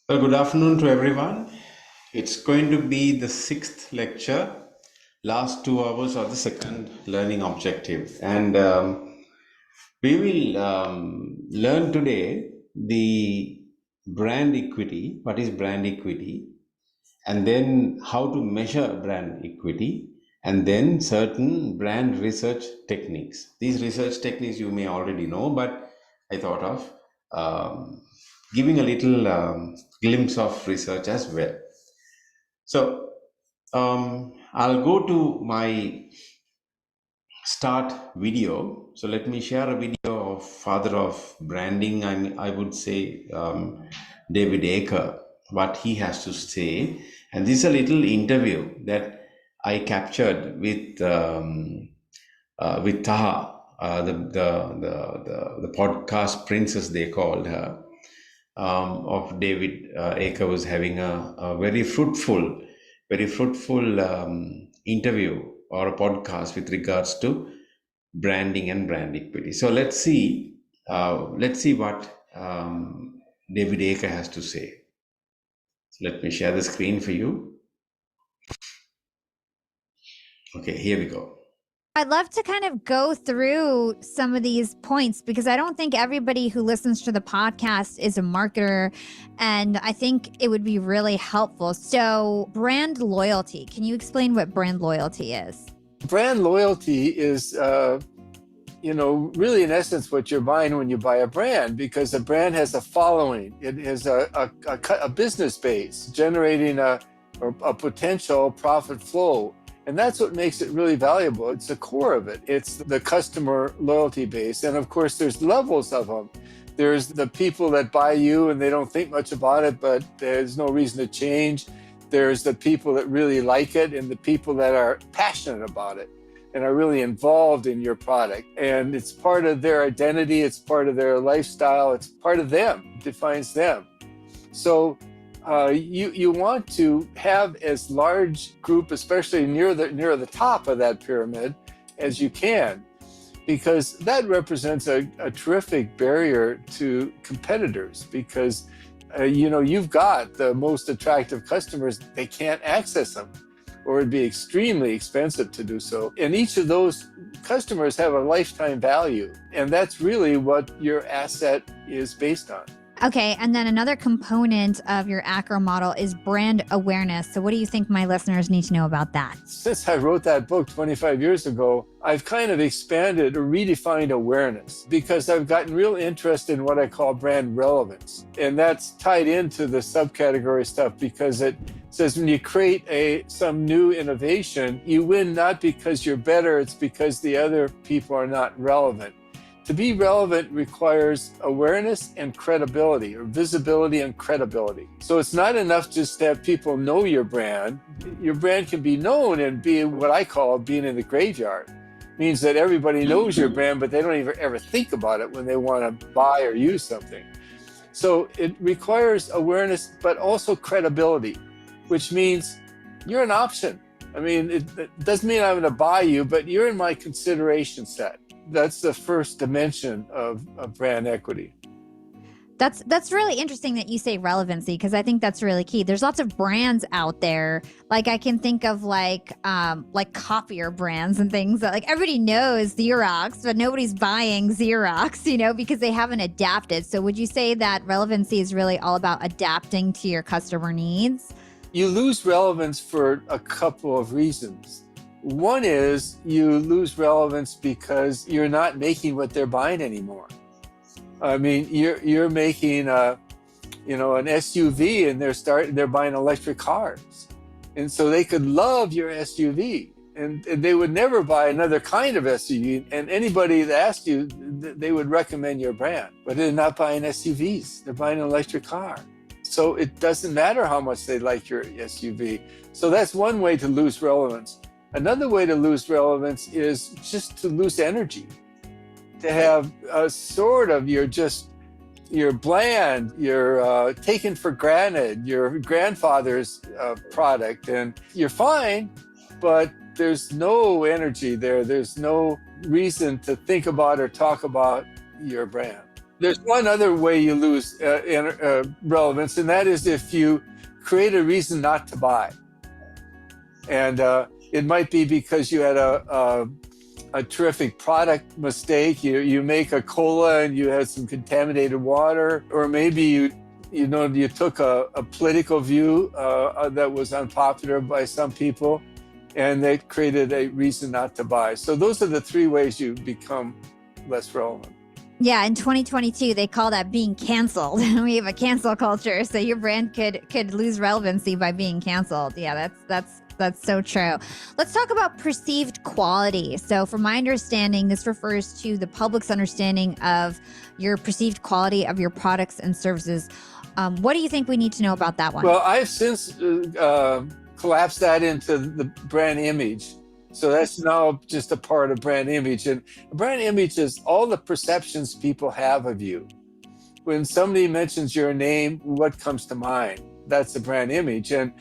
Well, good afternoon to everyone. It's going to be the sixth lecture, last 2 hours of the second learning objective. And we will learn today the brand equity, what is brand equity, and then how to measure brand equity, and then certain brand research techniques. These research techniques you may already know, but I thought of giving a little glimpse of research as well. So I'll go to my start video. So let me share a video of father of branding. I would say David Aker, what he has to say. And this is a little interview that I captured with Taha, the podcast princess they called her, of David Aker was having a very fruitful interview or a podcast with regards to branding and brand equity. So let's see what David Aker has to say. So let me share the screen for you. Okay, here we go. I'd love to kind of go through some of these points because I don't think everybody who listens to the podcast is a marketer, and I think it would be really helpful. So, brand loyalty. Can you explain what brand loyalty is? Brand loyalty is, really in essence what you're buying when you buy a brand, because a brand has a following. It has a business base generating a potential profit flow. And that's what makes it really valuable. It's the core of it. It's the customer loyalty base. And of course, there's levels of them. There's the people that buy you and they don't think much about it, but there's no reason to change. There's the people that really like it and the people that are passionate about it and are really involved in your product. And it's part of their identity. It's part of their lifestyle. It's part of them. It defines them. So you want to have as large group, especially near the top of that pyramid, as you can, because that represents a terrific barrier to competitors. Because you've got the most attractive customers; they can't access them, or it'd be extremely expensive to do so. And each of those customers have a lifetime value, and that's really what your asset is based on. Okay, and then another component of your ACRO model is brand awareness. So what do you think my listeners need to know about that? Since I wrote that book 25 years ago, I've kind of expanded or redefined awareness, because I've gotten real interest in what I call brand relevance. And that's tied into the subcategory stuff, because it says when you create some new innovation, you win not because you're better, it's because the other people are not relevant. To be relevant requires awareness and credibility, or visibility and credibility. So it's not enough just to have people know your brand. Your brand can be known and be what I call being in the graveyard. It means that everybody knows your brand, but they don't even ever think about it when they want to buy or use something. So it requires awareness, but also credibility, which means you're an option. I mean, it doesn't mean I'm going to buy you, but you're in my consideration set. That's the first dimension of brand equity. That's really interesting that you say relevancy, because I think that's really key. There's lots of brands out there. Like I can think of like copier brands and things that like everybody knows Xerox, but nobody's buying Xerox, because they haven't adapted. So would you say that relevancy is really all about adapting to your customer needs? You lose relevance for a couple of reasons. One is you lose relevance because you're not making what they're buying anymore. I mean, you're making an SUV, and they're buying electric cars, and so they could love your SUV, and they would never buy another kind of SUV. And anybody that asked you, they would recommend your brand, but they're not buying SUVs; they're buying an electric car. So it doesn't matter how much they like your SUV. So that's one way to lose relevance. Another way to lose relevance is just to lose energy, to have a sort of you're bland, you're taken for granted, your grandfather's product, and you're fine, but there's no energy there. There's no reason to think about or talk about your brand. There's one other way you lose relevance, and that is if you create a reason not to buy. And it might be because you had a terrific product mistake. You make a cola and you had some contaminated water, or maybe you took a political view that was unpopular by some people, and that created a reason not to buy. So those are the three ways you become less relevant. Yeah, in 2022, they call that being canceled. We have a cancel culture, so your brand could lose relevancy by being canceled. Yeah, that's so true. Let's talk about perceived quality. So, from my understanding, this refers to the public's understanding of your perceived quality of your products and services. What do you think we need to know about that one? Well, I've since collapsed that into the brand image. So that's now just a part of brand image. And brand image is all the perceptions people have of you. When somebody mentions your name, what comes to mind? That's the brand image. And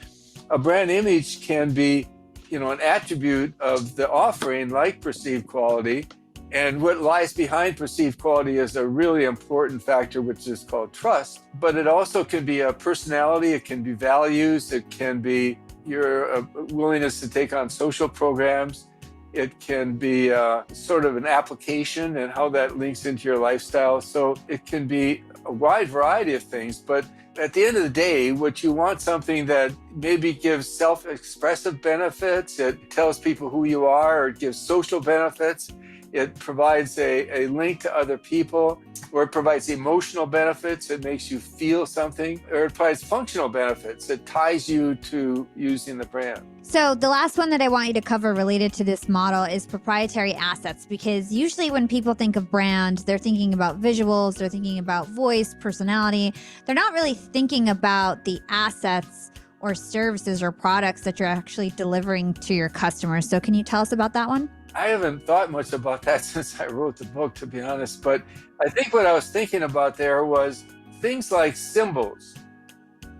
a brand image can be, an attribute of the offering, like perceived quality. And what lies behind perceived quality is a really important factor, which is called trust. But it also can be a personality, it can be values, it can be your willingness to take on social programs. It can be sort of an application and how that links into your lifestyle. So it can be a wide variety of things. But at the end of the day, what you want something that maybe gives self-expressive benefits, it tells people who you are, or it gives social benefits. It provides a link to other people, or it provides emotional benefits. It makes you feel something, or it provides functional benefits. It ties you to using the brand. So the last one that I want you to cover related to this model is proprietary assets, because usually when people think of brand, they're thinking about visuals, they're thinking about voice, personality. They're not really thinking about the assets or services or products that you're actually delivering to your customers. So can you tell us about that one? I haven't thought much about that since I wrote the book, to be honest. But I think what I was thinking about there was things like symbols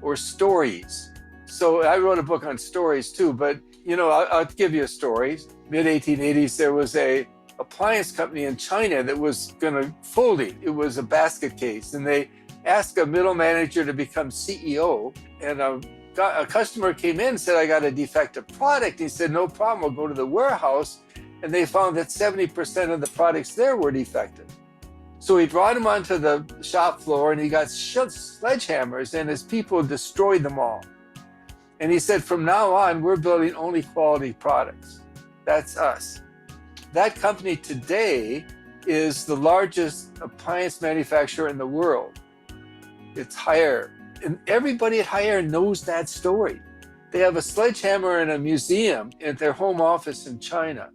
or stories. So I wrote a book on stories too, but I'll give you a story. Mid-1880s, there was a appliance company in China that was going to folding. It was a basket case, and they asked a middle manager to become CEO. And a customer came in and said, "I got a defective product." He said, "No problem, we'll go to the warehouse." And they found that 70% of the products there were defective. So he brought them onto the shop floor and he got sledgehammers, and his people destroyed them all. And he said, "From now on, we're building only quality products. That's us." That company today is the largest appliance manufacturer in the world. It's Haier. And everybody at Haier knows that story. They have a sledgehammer in a museum at their home office in China.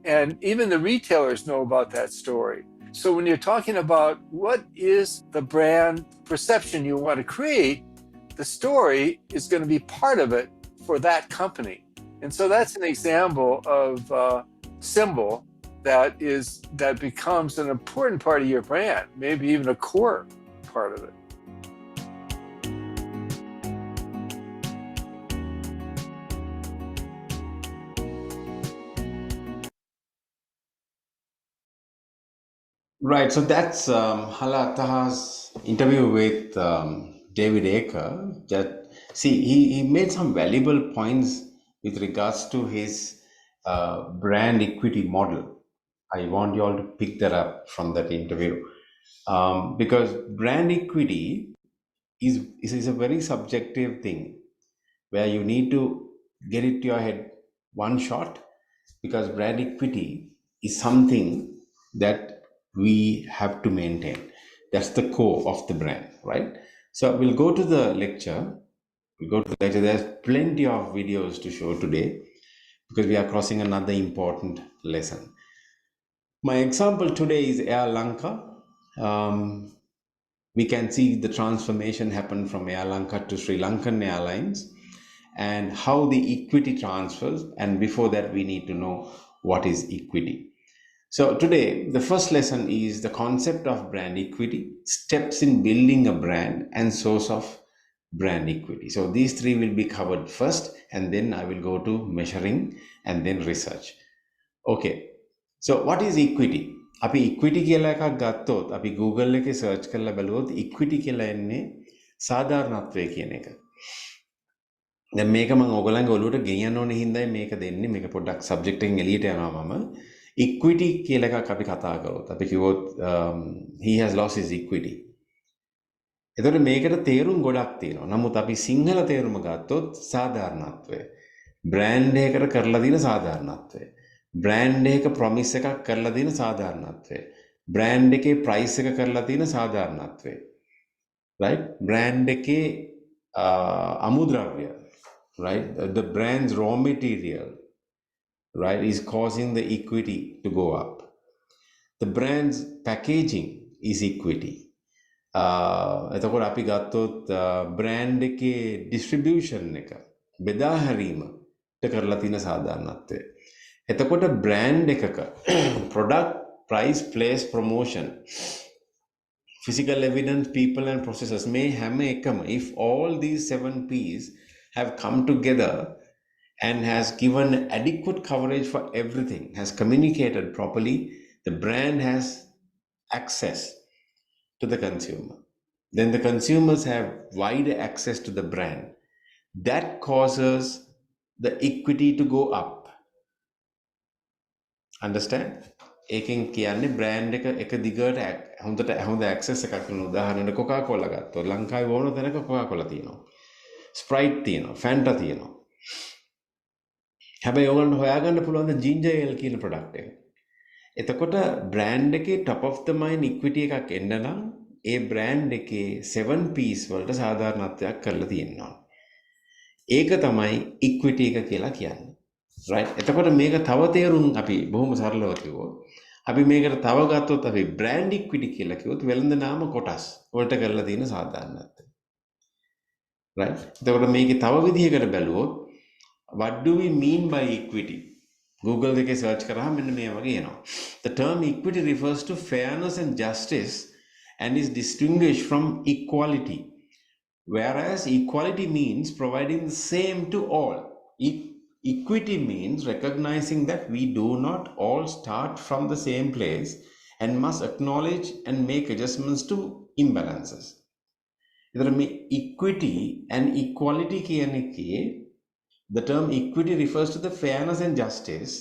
And even the retailers know about that story. So when you're talking about what is the brand perception you want to create, the story is going to be part of it for that company. And so that's an example of symbol that becomes an important part of your brand, maybe even a core part of it. Right, so that's Hala Attaha's interview with David Aker. He made some valuable points with regards to his brand equity model. I want you all to pick that up from that interview, because brand equity is a very subjective thing where you need to get it to your head one shot, because brand equity is something that we have to maintain. That's the core of the brand, right? So we'll go to the lecture. There's plenty of videos to show today because we are crossing another important lesson. My example today is Air Lanka. We can see the transformation happen from Air Lanka to Sri Lankan Airlines and how the equity transfers. And before that, we need to know what is equity. So today, the first lesson is the concept of brand equity, steps in building a brand, and source of brand equity. So these three will be covered first, and then I will go to measuring and then research. Okay, so what is equity? අපි ඉක්විටි කියලා එකක් ගත්තොත් අපි Google එකේ search කරලා බලුවොත් ඉක්විටි කියලා එන්නේ සාධාරණත්වය කියන එක. දැන් මේක මම ඕගොල්ලන්ගේ ඔළුවට ගෙනියන්න ඕනේ හින්දායි මේක දෙන්නේ. මේක පොඩ්ඩක් සබ්ජෙක්ට් එකෙන් එළියට යනවා මම. ඉක්විටි කියලා එකක් අපි කතා කරොත් අපි කිව්වොත් he has lost his equity. එතකොට මේකට තේරුම් ගොඩක් තියෙනවා. නමුත් අපි සිංහල තේරුම ගත්තොත් සාධාරණත්වය. බ්‍රෑන්ඩ් එකකට කරලා තියෙන සාධාරණත්වය. බ්‍රෑන්ඩ් එක ප්‍රොමිස් එකක් කරලා තියෙන සාධාරණත්වය. බ්‍රෑන්ඩ් එකේ ප්‍රයිස් එක කරලා තියෙන සාධාරණත්වය. right? බ්‍රෑන්ඩ් එකේ අමුද්‍රව්‍ය, right? The brand's raw material, right, is causing the equity to go up. The brand's packaging is equity. එතකොට අපි ගත්තොත් බ්‍රෑන්ඩ් එකේ ඩිස්ට්‍රිබියුෂන් එක බෙදා හැරීමට කරලා තියෙන සාධාරණත්වය. එතකොට බ්‍රෑන්ඩ් එකක product, price, place, promotion, physical evidence, people and processes මේ හැම එකම, if all these 7 P's have come together and has given adequate coverage for everything, has communicated properly, the brand has access to the consumer. Then the consumers have wider access to the brand. That causes the equity to go up. Understand? ඒකෙන් කියන්නේ brand එක දිගට හොඳ access එකක් කරන උදාහරණයක් Coca Cola ගත්තොත් ලංකාවේ ඕන තැනක කොකාකෝලා තියෙනවා. ස්ප්‍රයිට් තියෙනවා, ෆැන්ටා තියෙනවා. හැබැයි ඕගොල්ලන්ට හොයාගන්න පුළුවන් ද ජින්ජර් ඒල් කියන ප්‍රොඩක්ට් එක. එතකොට බ්‍රෑන්ඩ් එකේ top of the mind equity එකක් එන්න නම් ඒ බ්‍රෑන්ඩ් එකේ 7 P's වලට සාධාරණත්වයක් කරලා තියෙනවා. ඒක තමයි equity එක කියලා කියන්නේ. right? එතකොට මේක තව තේරුම් අපි බොහොම සරලව කිව්වොත් අපි මේකට තව ගත්තොත් අපි brand equity කියලා කිව්වොත් වෙළඳ නාම කොටස් වලට කරලා තියෙන සාධාරණත්වය. right? එතකොට මේකේ තව විදිහකට බැලුවොත් what do we mean by equity? Google එකේ search කරාම මෙන්න මේ වගේ එනවා. The term equity refers to fairness and justice and is distinguished from equality. Whereas equality means providing the same to all. Equity means recognizing that we do not all start from the same place and must acknowledge and make adjustments to imbalances. Equity and equality the term equity refers to the fairness and justice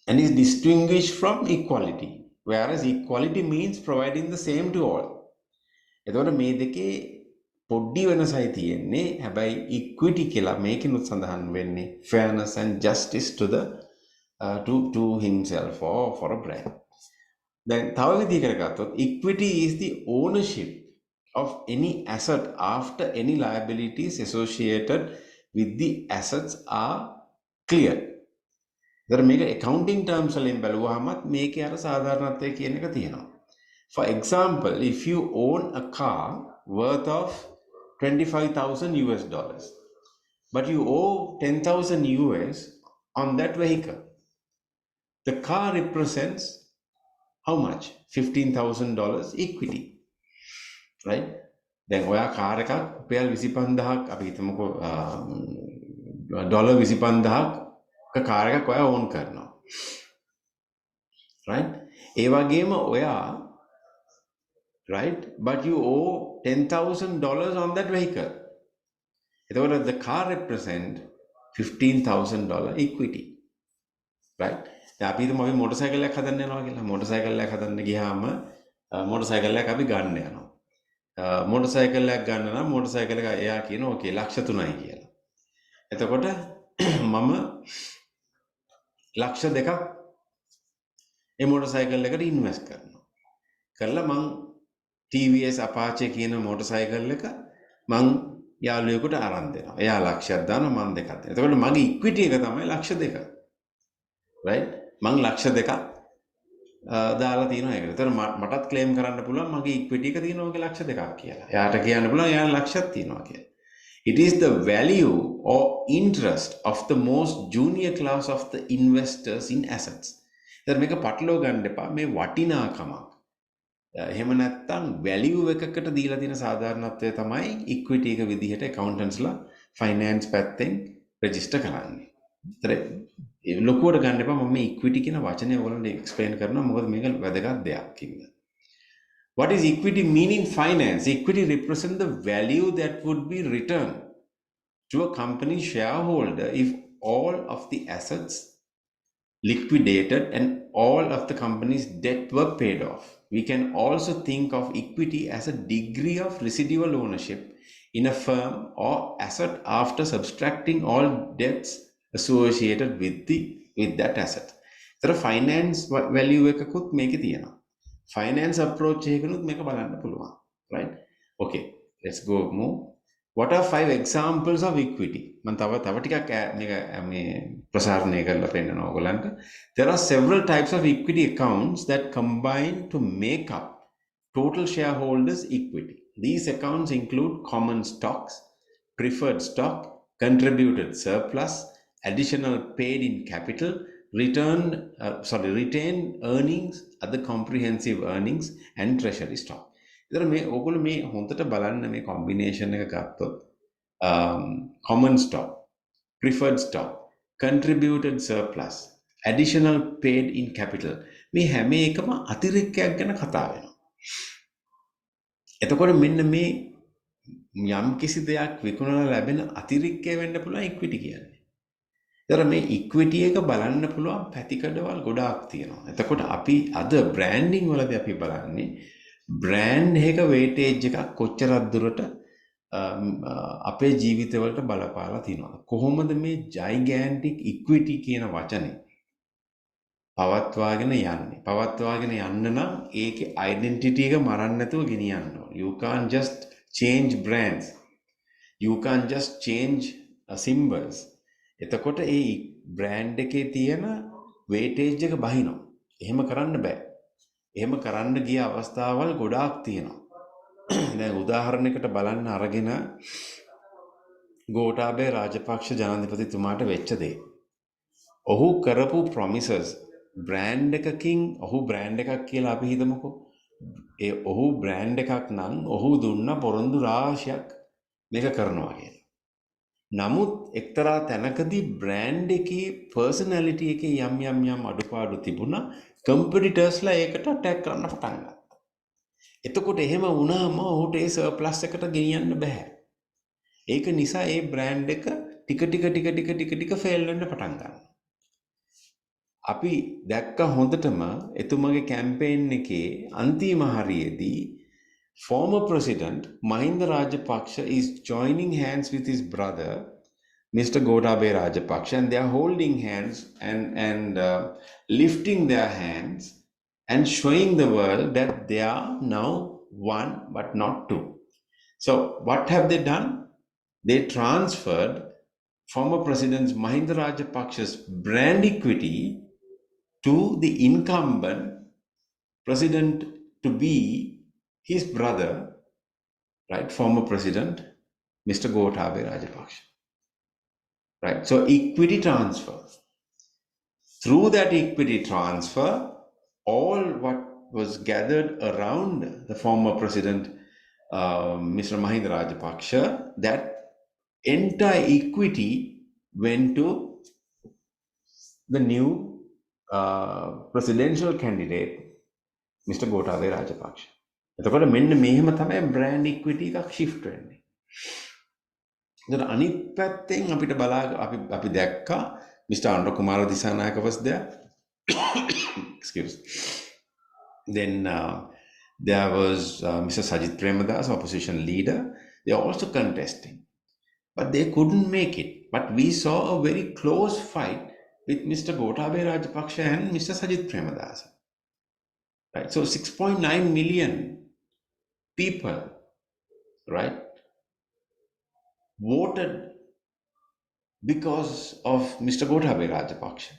and is distinguished from equality, whereas equality means providing the same to all. එතකොට මේ දෙකේ පොඩ්ඩි වෙනසයි තියෙන්නේ. හැබැයි equity කියලා මේකෙනුත් සඳහන් වෙන්නේ fairness and justice to the to himself or for a brand. දැන් තව විදිහකට ගත්තොත් equity is the ownership of any asset after any liabilities associated with the assets are clear. ඒතර මේක accounting terms වලින් බලුවාමත් මේකේ අර සාධාරණත්වය කියන එක තියෙනවා. For example, if you own a car worth of $25,000, but you owe $10,000 on that vehicle, the car represents how much? $15,000 equity, right? Then ඔයා car එකක් රුපියල් 25000ක් අපි හිතමුකෝ ඩොලර් 25000ක කාර් එකක් ඔයා ඕන් කරනවා, right? ඒ වගේම ඔයා, right, but you owe $10,000 on that vehicle. එතකොට the car represent $15,000 equity, right? දැන් අපි හිතමු අපි මොටරසයිකල් එකක් හදන්න යනවා කියලා. මොටරසයිකල් එකක් හදන්න ගියාම මොටරසයිකල් එකක් අපි ගන්න යනවා. මොටරසයිකල් එකක් ගන්න නම් මොටරසයිකල් එක එයා කියනවා ඕකේ $1,03,000 කියලා. එතකොට මම $2,00,000ක් ඒ මොටරසයිකල් එකට ඉන්වෙස්ට් කරනවා. කරලා මං TVS Apache කියන මොටරසයිකල් එක මං යාළුවෙකුට අරන් දෙනවා. එයා $1,00,000ක් දානවා, මං 2,000ක් දෙනවා. එතකොට මගේ ඉක්විටි එක තමයි $2,00,000. right? මං $2,00,000ක් දාලා තියෙනවා ඒකට. එතකොට මටත් ක්ලේම් කරන්න පුළුවන් මගේ ඉක්විටි එක තියෙනවා ඔගේ $2,00,000ක් කියලා. එයාට කියන්න පුළුවන් එයා $1,00,000ක් තියෙනවා කියලා. It is the value or interest of the most junior class of the investors in assets. එතකොට මේක පටලව ගන්න එපා. මේ වටිනාකමක්. එහෙම නැත්නම් වැලියු එකකට දීලා තියෙන සාධාරණත්වය තමයි ඉක්විටි එක විදිහට accountants ලා finance පැත්තෙන් register කරන්නේ. හරි. ලොකුවට ගන්න එපා මම ඉක්විටි කියන වචනය ඔයගොල්ලන්ට එක්ස්ප්ලেইন කරනවා මොකද මේක වැදගත් දෙයක් කියලා. What is equity mean in finance? Equity represents the value that would be returned to a company shareholder if all of the assets liquidated and all of the company's debt were paid off. We can also think of equity as a degree of residual ownership in a firm or asset after subtracting all debts associated with that asset. So finance value එකකුත් මේකේ තියෙනවා. Finance approach එකකුත් මේක බලන්න පුළුවන්. Right? Okay, let's go move. What are 5 examples of equity? මම තව ටිකක් මේක මේ ප්‍රසාරණය කරලා පෙන්නනවා ඔයගලන්ට. There are several types of equity accounts that combine to make up total shareholders' equity. These accounts include common stocks, preferred stock, contributed surplus, additional paid in capital, retained earnings, other comprehensive earnings, and treasury stock. ඉතින් මේ ඔයගොල්ලෝ මේ හොඳට බලන්න මේ combination එක ගත්තොත් common stock, preferred stock, contributed surplus, additional paid in capital මේ හැම එකම අතිරික්තයක් ගැන කතා වෙනවා. එතකොට මෙන්න මේ යම් කිසි දෙයක් විකුණලා ලැබෙන අතිරික්තය වෙන්න පුළුවන් ඉක්විටි කියන්නේ. ඒතර මේ ඉක්විටි එක බලන්න පුළුවන් පැතිකඩවල් ගොඩාක් තියෙනවා. එතකොට අපි අද බ්‍රෑන්ඩින් වලදී අපි බලන්නේ බ්‍රෑන්ඩ් එක වේටේජ් එකක් කොච්චරක් දුරට අපේ ජීවිතවලට බලපාලා තියෙනවද? කොහොමද මේ ජයිගැන්ටික් ඉක්විටි කියන වචනේ පවත්වාගෙන යන්නේ? පවත්වාගෙන යන්න නම් ඒකේ ඩෙන්ටිටි එක මරන්න නැතුව ගෙනියන්න ඕන. You can't just change brands. You can't just change symbols. එතකොට ඒ බ්‍රෑන්ඩ් එකේ තියෙන වේටේජ් එක බහිනවා. එහෙම කරන්න බෑ. එහෙම කරන්න ගිය අවස්ථාවල් ගොඩාක් තියෙනවා. දැන් උදාහරණයකට බලන්න අරගෙන ගෝඨාභය රාජපක්ෂ ජනාධිපතිතුමාට වෙච්ච දේ. ඔහු කරපු ප්‍රොමිසස් බ්‍රෑන්ඩ් එකකින් ඔහු බ්‍රෑන්ඩ් එකක් කියලා අපි හිතමුකෝ. ඒ ඔහු බ්‍රෑන්ඩ් එකක් නම් ඔහු දුන්න පොරොන්දු රාශියක් මේක කරනවා කියලා. නමුත් එක්තරා තැනකදී බ්‍රෑන්ඩ් එකේ පර්සනැලිටි එකේ යම් අඩුපාඩු තිබුණා. කම්පිටිටර්ස්ලා ඒකට අටැක් කරන්න පටන් ගත්තා. එතකොට එහෙම වුණාම ඔහුට ඒ සර්ප්ලස් එකට ගෙනියන්න බෑ. ඒක නිසා ඒ බ්‍රෑන්ඩ් එක ටික ෆේල් වෙන්න පටන් ගන්නවා. අපි දැක්ක හොඳටම එතුමගේ කැම්පේන් එකේ අන්තිම හරියේදී former president Mahinda Rajapaksa is joining hands with his brother Mr. Gotabaya Rajapaksa, and they are holding hands and lifting their hands and showing the world that they are now one but not two. So what have they done? They transferred former President Mahinda Rajapaksa's brand equity to the incumbent president to be his brother, right, former president Mr. Gotabaya Rajapaksa. Right, so equity transfer. Through that equity transfer, all what was gathered around the former president, Mr. Mahinda Rajapaksa, that entire equity went to the new presidential candidate, Mr. Gotabaya Rajapaksa. එතකොට මෙන්න මෙහෙම තමයි brand equity එකක් shift වෙන්නේ. then අනිත් පැත්තෙන් අපිට අපි දැක්කා Mr. Anura Kumara Dissanayake was there. Excuse. Then there was Mr. Sajith Premadasa, opposition leader. They are also contesting, but they couldn't make it. But we saw a very close fight with Mr. Gotabaya Rajapaksa and Mr. Sajith Premadasa. Right. So 6.9 million people, right, voted because of Mr. Gotabaya Rajapaksa,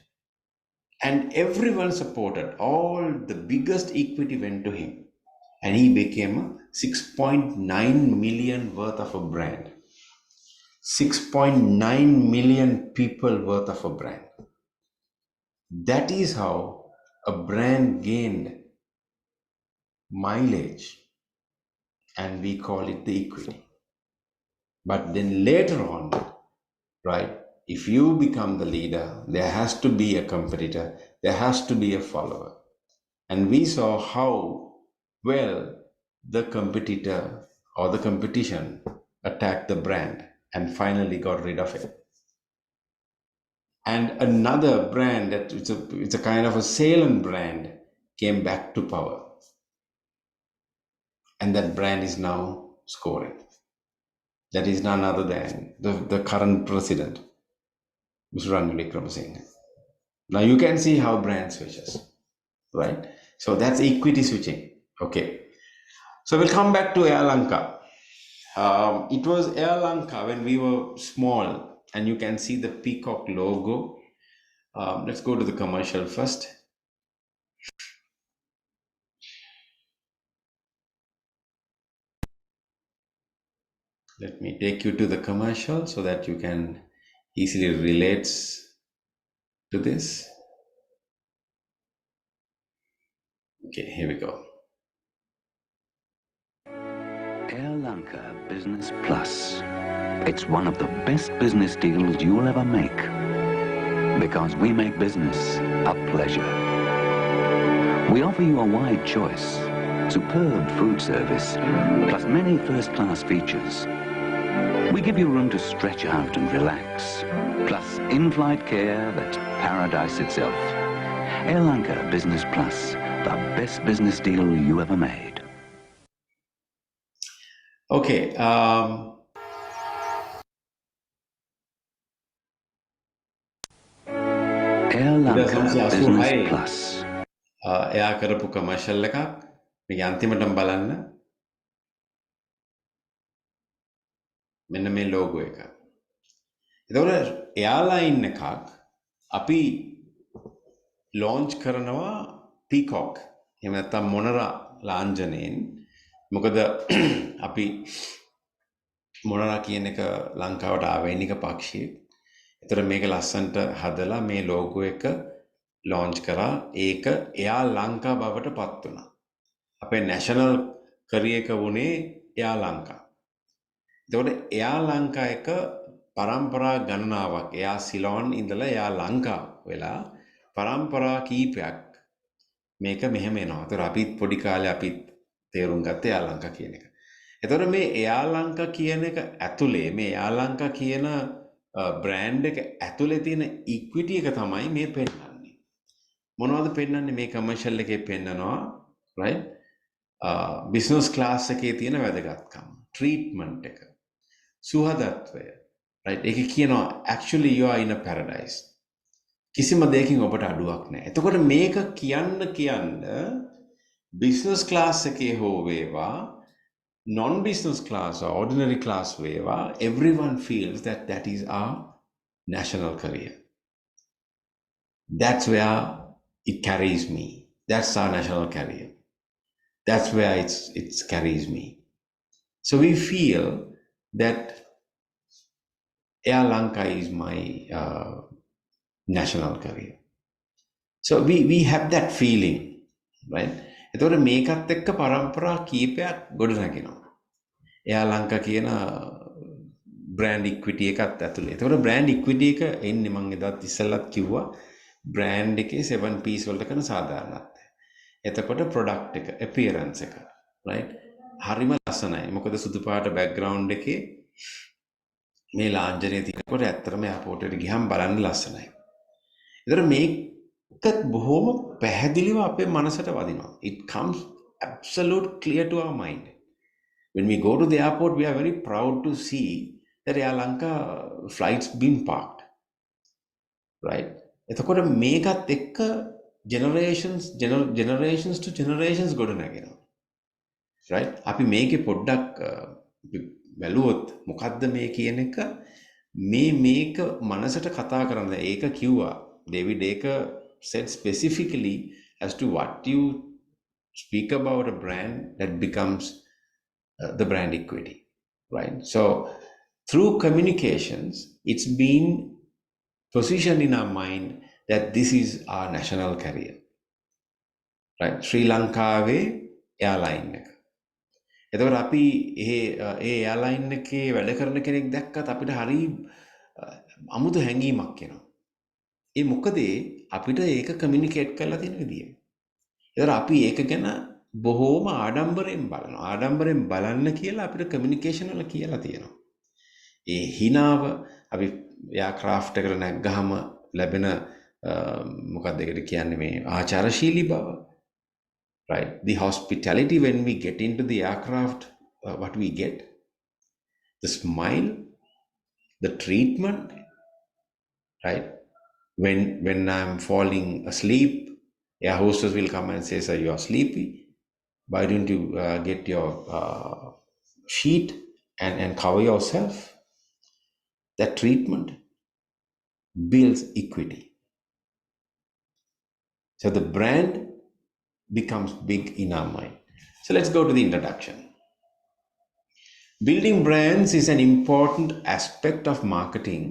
and everyone supported. All the biggest equity went to him, and he became a 6.9 million worth of a brand. 6.9 million people worth of a brand. That is how a brand gained mileage, and we call it the equity. But then later on, right, if you become the leader, there has to be a competitor, there has to be a follower. And we saw how well the competitor or the competition attacked the brand and finally got rid of it. And another brand that it's a kind of a Salem brand came back to power. And that brand is now scoring. That is none other than the current president, Mr. Ranil Wickremesinghe. Now you can see how brand switches, right? So that's equity switching. Okay. So we'll come back to Air Lanka. It was Air Lanka when we were small, and you can see the peacock logo. Let's go to the commercial first. Let me take you to the commercial so that you can easily relate to this. Okay, here we go. Air Lanka Business Plus. It's one of the best business deals you'll ever make. Because we make business a pleasure. We offer you a wide choice, superb food service, plus many first-class features. We give you room to stretch out and relax, plus in-flight care that's paradise itself. Air Lanka Business Plus, the best business deal you ever made. Okay. Air Lanka Business 1986 Plus. එයා කරපු commercial එකක් මේක අන්තිමටම බලන්න මෙන්න මේ logo එක. එතකොට airline එකක් අපි ලොන්ච් කරනවා පීකොක්. එහෙම නැත්නම් මොනරා ලාංඡනයෙන්. මොකද අපි මොනරා කියන එක ලංකාවට ආවේනික පක්ෂියෙක්. ඒතර මේක ලස්සන්ට හදලා මේ ලෝගෝ එක ලොන්ච් කරා. ඒක එයා ලංකා බවට පත් වුණා. අපේ නැෂනල් කරියර් එක වුණේ එයා ලංකා. එතකොට එයා ලංකා එක පරම්පරා ගණනාවක් එයා සිලෝන් ඉඳලා එයා ලංකා වෙලා පරම්පරා කීපයක් මේක මෙහෙම එනවා. ඒතර අපිත් පොඩි කාලේ අපිත් තේරුම් ගත්තේ එයා ලංකා කියන එක. එතකොට මේ එයා ලංකා කියන එක ඇතුලේ මේ එයා ලංකා කියන බ්‍රෑන්ඩ් එක ඇතුලේ තියෙන ඉක්විටි එක තමයි මේ පෙන්නන්නේ. මොනවද පෙන්නන්නේ මේ කමර්ෂල් එකේ පෙන්නනවා right බිස්නස් ක්ලාස් එකේ තියෙන වැදගත්කම ට්‍රීට්මන්ට් එක සුහදත්වය right ඒක කියනවා actually you are in a paradise කිසිම දෙයකින් ඔබට අඩුවක් නැහැ. එතකොට මේක කියන්න බිස්නස් ක්ලාස් එකේ හෝ වේවා non-business class or ordinary class waiver, everyone feels that that is our national career. That's where it carries me. That's our national career. That's where it carries me. So we feel that Air Lanka is my national career. So we have that feeling, right? එතකොට මේකත් එක්ක පරම්පරා කීපයක් ගොඩනගෙනවා. එයා ලංකා කියන brand ඉක්විටි එකත් ඇතුලේ. එතකොට බ්‍රෑන්ඩ් ඉක්විටි එක එන්නේ මම එදාත් ඉස්සෙල්ලත් කිව්වා බ්‍රෑන්ඩ් එකේ 7 P's වලට කරන සාධාරණත්වය. එතකොට ප්‍රොඩක්ට් එක, appearance එක, right? හරිම ලස්සනයි. මොකද සුදු පාට බෑග්ග්‍රවුන්ඩ් එකේ මේ ලාංඡනය තියෙනකොට ඇත්තටම එයාපෝට් එකට ගියහම බලන්න ලස්සනයි. ඒතර මේකත් බොහොම පැහැදිලිව අපේ මනසට වදිනවා. It comes absolute clear to our mind. When we go to the airport, we are very proud to see that Air Lanka flights been parked. Right? එතකොට මේකත් එක්ක generations to generations ගොඩනගෙනවා. Right? අපි මේකේ පොඩ්ඩක් බැලුවොත් මොකද්ද මේ කියන එක මේක මනසට කතා කරන්න. ඒක කිව්වා David Aker said specifically as to what you speak about a brand that becomes the brand equity, right? So through communications, it's been positioned in our mind that this is our national career, right? Sri Lanka airline එක. එතකොට අපි ඒ airline එකේ වැඩ කරන කෙනෙක් දැක්කත් අපිට හරි අමුතු හැඟීමක් එනවා. ඒ මොකද අපිට ඒක කමියුනිකේට් කරලා තියෙන විදිය. ඒතර අපි ඒක ගැන බොහෝම ආඩම්බරයෙන් බලනවා. ආඩම්බරයෙන් බලන්න කියලා අපිට කමියුනිකේෂන් වල කියලා තියෙනවා. ඒ හිනාව අපි යාක්‍රාෆ්ට් එකට නැග්ගහම ලැබෙන මොකක්ද ඒකට කියන්නේ මේ ආචාරශීලී බව. Right? The hospitality when we get into the aircraft, what we get, the smile, the treatment, right? When I'm falling asleep, air hostess will come and say, "Sir, you are sleepy. Why don't you get your sheet and cover yourself?" That treatment builds equity. So the brand becomes big in our mind. So let's go to the introduction. Building brands is an important aspect of marketing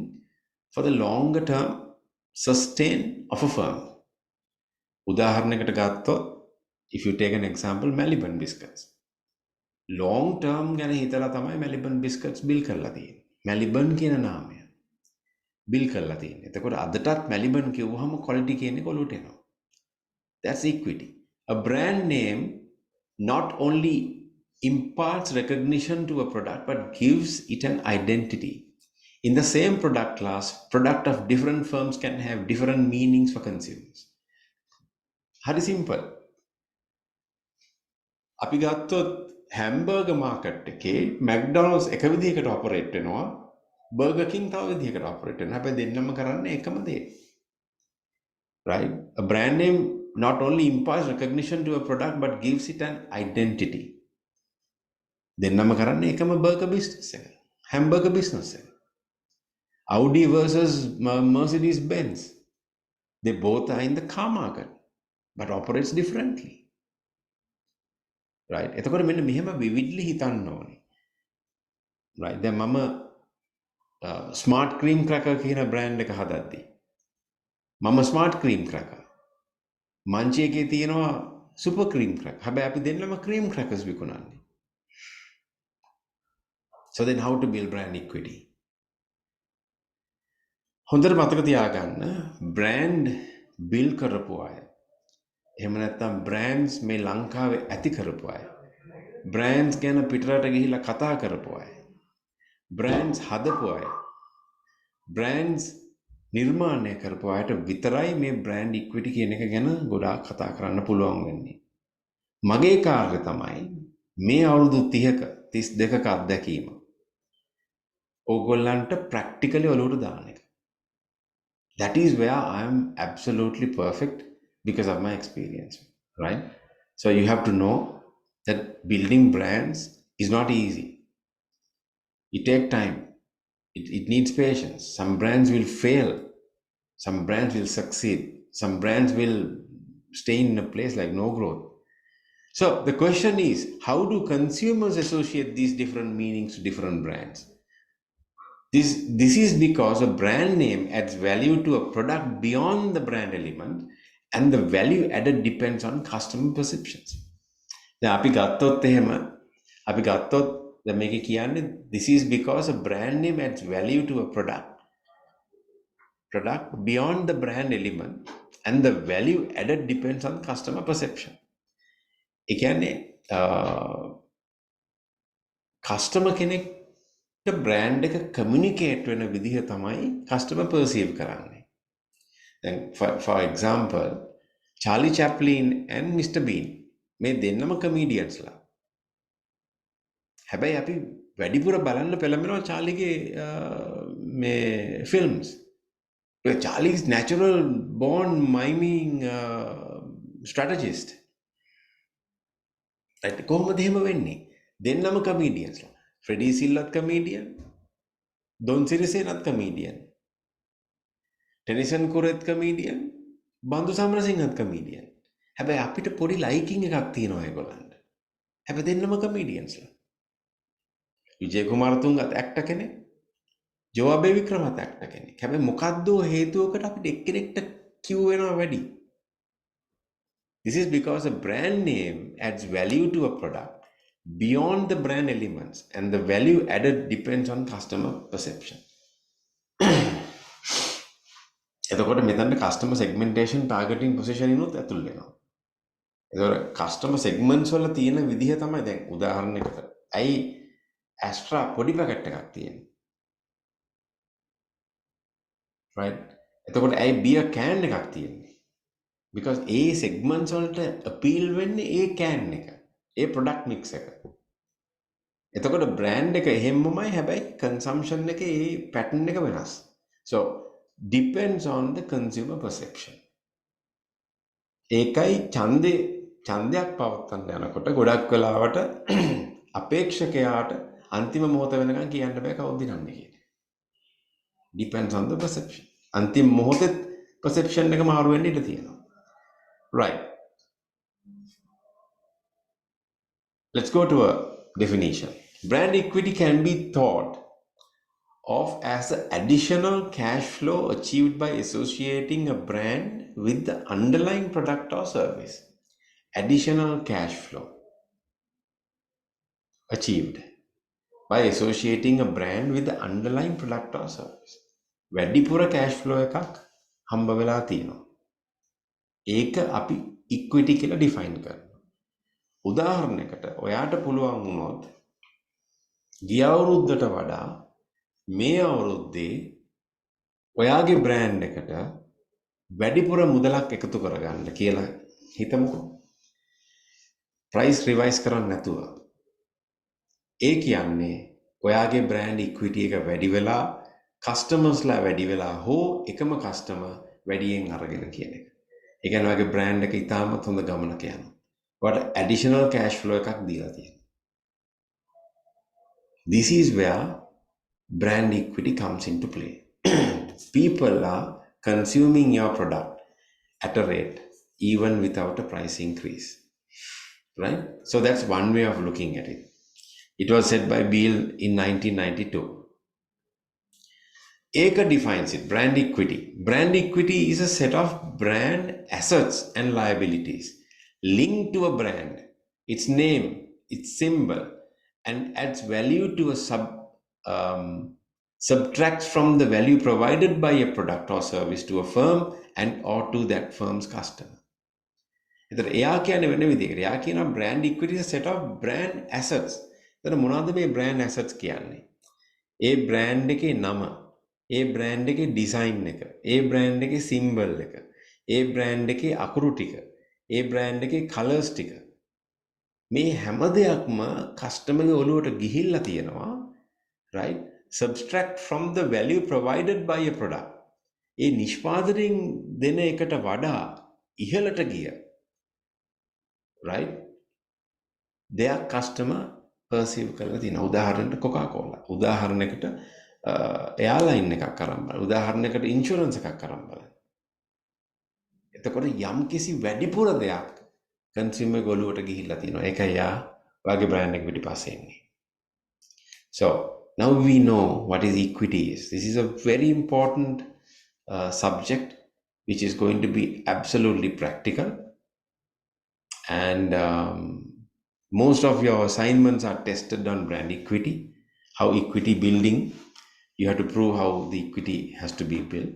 for the longer term sustain of a firm. උදාහරණයකට ගත්තොත්, if you take an example, Maliban biscuits. Long term ගැන හිතලා තමයි Maliban biscuits build කරලා තියෙන්නේ. Maliban කියන නාමය build කරලා තියෙන්නේ. එතකොට අදටත් Maliban කියවහම quality කියන එක ඔලුවට එනවා. That's equity. A brand name not only imparts recognition to a product but gives it an identity. In the same product class, product of different firms can have different meanings for consumers. Very simple. අපි ගත්තොත් හැම්බර්ගර් market එකේ McDonald's එක විදිහකට operate වෙනවා, Burger King තව විදිහකට operate වෙනවා. හැබැයි දෙන්නම කරන්නේ එකම දේ. Right? A brand name not only imparts recognition to a product but gives it an identity. දෙන්නම කරන්නේ එකම බර්ගර් බිස්නස් එක. හැම්බර්ගර් බිස්නස් එක. Audi versus Mercedes-Benz. They both are in the car market but operates differently. Right? එතකොට මෙන්න මෙහෙම vividly හිතන්න ඕනේ. Right? දැන් මම ස්මාර්ට් ක්‍රීම් ක්‍රැකර් කියන බ්‍රෑන්ඩ් එක හදද්දී මම ස්මාර්ට් ක්‍රීම් ක්‍රැකර් මංචි එකේ තියෙනවා සුපර් ක්‍රීම් ක්‍රැකර්. හැබැයි අපි දෙන්නම cream ක්‍රැකර්ස් විකුණන්නේ. So then how to build brand equity? හොඳට මතක තියාගන්න, බ්‍රෑන්ඩ් බිල්ඩ් කරපු අය, එහෙම නැත්නම් බ්‍රෑන්ඩ්ස් මේ ලංකාවේ ඇති කරපු අය, බ්‍රෑන්ඩ්ස් ගැන පිටරට ගිහිල්ලා කතා කරපු අය, බ්‍රෑන්ඩ්ස් හදපු අය, බ්‍රෑන්ඩ්ස් නිර්මාණය කරපු අයට විතරයි මේ බ්‍රෑන්ඩ් ඉක්විටි කියන එක ගැන ගොඩාක් කතා කරන්න පුළුවන් වෙන්නේ. මගේ කාර්යය තමයි මේ අවුරුදු 30ක 32ක අත්දැකීම ඕගොල්ලන්ට ප්‍රැක්ටිකලි ඔලුවට දාන එක. That is where I am absolutely perfect because of my experience, right? So you have to know that building brands is not easy. It takes time. It needs patience. Some brands will fail. Some brands will succeed. Some brands will stay in a place like no growth. So the question is, how do consumers associate these different meanings to different brands? This is because a brand name adds value to a product beyond the brand element, and the value added depends on customer perceptions. දැන් අපි ගත්තොත් දැන් මේක කියන්නේ this is because a brand name adds value to a product beyond the brand element, and the value added depends on customer perception. ඒ කියන්නේ customer කෙනෙක්ට brand එක communicate වෙන විදිහ තමයි customer perceive කරන්නේ. දැන් for example, Charlie Chaplin and Mr. Bean මේ දෙන්නම comediansලා. හැබැයි අපි වැඩිපුර බලන්න පෙළඹෙනවා චාලිගේ මේ films. Charlie is natural born miming strategist. Right? කොහොමද එහෙම වෙන්නේ? දෙන්නම comediansලා. Freddie Sillat comedian, Don Sirisenath comedian, Tennyson Kuret comedian, Bandhu Samarasingath comedian. හැබැයි අපිට පොඩි ලයිකින් එකක් තියෙනවා ඒගොල්ලන්ට. හැබැයි දෙන්නම comediansලා. විජය කුමාරතුංගත් ඇක්ටර් කෙනෙක්, ජෝබේ වික්‍රමත් ඇක්ටර් කෙනෙක්. හැබැයි මොකද්ද හේතුවකට අපිට එක්කෙනෙක්ට කිව් වෙනවා වැඩි. This is because a brand name adds value to a product beyond the brand elements, and the value added depends on customer perception. එතකොට මෙතන customer segmentation targeting positioning උත් ඇතුල් වෙනවා. එතකොට customer segments වල තියෙන විදිහ තමයි දැන් උදාහරණයකට ඇයි Astra පොඩි පැකට් එකක් තියෙන්නේ. right? එතකොට ඇයි beer can එකක් තියෙන්නේ. because ඒ segments වලට appeal වෙන්නේ ඒ can එක. ඒ product mix එක. එතකොට brand එක එහෙම්මමයි හැබැයි consumption එකේ ඒ pattern එක වෙනස්. so depends on the consumer perception. ඒකයි ඡන්දයක් පවත්වන්න යනකොට ගොඩක් වෙලාවට අපේක්ෂකයාට අන්තිම මොහොත වෙනකන් කියන්න බෑ කවුද දිනන්නේ කියලා. depends on the perception. අන්තිම මොහොතේ perception එක මාරු වෙන්න ඉඩ තියෙනවා. right. Let's go to a definition. Brand equity can be thought of as the additional cash flow achieved by associating a brand with the underlying product or service. Additional cash flow achieved by associating a brand with the underlying product or service. වැඩිපුර cash flow එකක් හම්බ වෙලා තියෙනවා. ඒක අපි equity කියලා define කරනවා. උදාහරණයකට ඔයාට පුළුවන් වුණොත් ගිය අවුරුද්දට වඩා මේ අවුරුද්දේ ඔයාගේ බ්‍රෑන්ඩ් එකට වැඩිපුර මුදලක් එකතු කරගන්න කියලා හිතමුකෝ. ප්‍රයිස් රිවයිස් කරන්න නැතුව. ඒ කියන්නේ ඔයාගේ බ්‍රෑන්ඩ් ඉක්විටි එක වැඩි වෙලා කස්ටමර්ස්ලා වැඩි වෙලා හෝ එකම කස්ටමර් වැඩියෙන් අරගෙන කියන එක. ඒ කියන්නේ ඔයාගේ බ්‍රෑන්ඩ් එක ඉතාමත් හොඳ ගමනක යනවා. ඔයාට ඇඩිෂනල් කෑෂ් ෆ්ලෝ එකක් දීලා තියෙනවා. This is where brand equity comes into play. People are consuming your product at a rate even without a price increase. Right? So that's one way of looking at it. It was said by Beale in 1992. Eka defines it, brand equity. Brand equity is a set of brand assets and liabilities linked to a brand, its name, its symbol, and adds value to a subtracts from the value provided by a product or service to a firm and or to that firm's customer. එතන එයා කියන්නේ වෙන විදිහකට. එයා කියනවා brand equity is a set of brand assets. එතන මොනවද මේ brand assets කියන්නේ? ඒ brand එකේ නම, ඒ brand එකේ design එක, ඒ brand එකේ symbol එක, ඒ brand එකේ අකුරු ටික, ඒ brand එකේ colors ටික. මේ හැම දෙයක්ම කස්ටමර්ගේ ඔළුවට ගිහිල්ලා තියෙනවා. right? Subtract from the value provided by a product. ඒ නිෂ්පාදනයෙන් දෙන එකට වඩා ඉහළට ගිය right? Their customer perceive කරලා තියෙනවා. උදාහරණයකට Coca-Cola. උදාහරණයකට airline එකක් අරන් බලන්න. උදාහරණයකට insurance එකක් අරන් බලන්න. එතකොට යම් කිසි වැඩිපුර දෙයක් consumer ගොළුවට ගිහිල්ලා තියෙනවා. ඒකයි යා ඔයාගේ brand එක පිටිපස්සේ ඉන්නේ. So now we know what is equity is. This is a very important subject which is going to be absolutely practical. And most of your assignments are tested on brand equity, how equity building, you have to prove how the equity has to be built.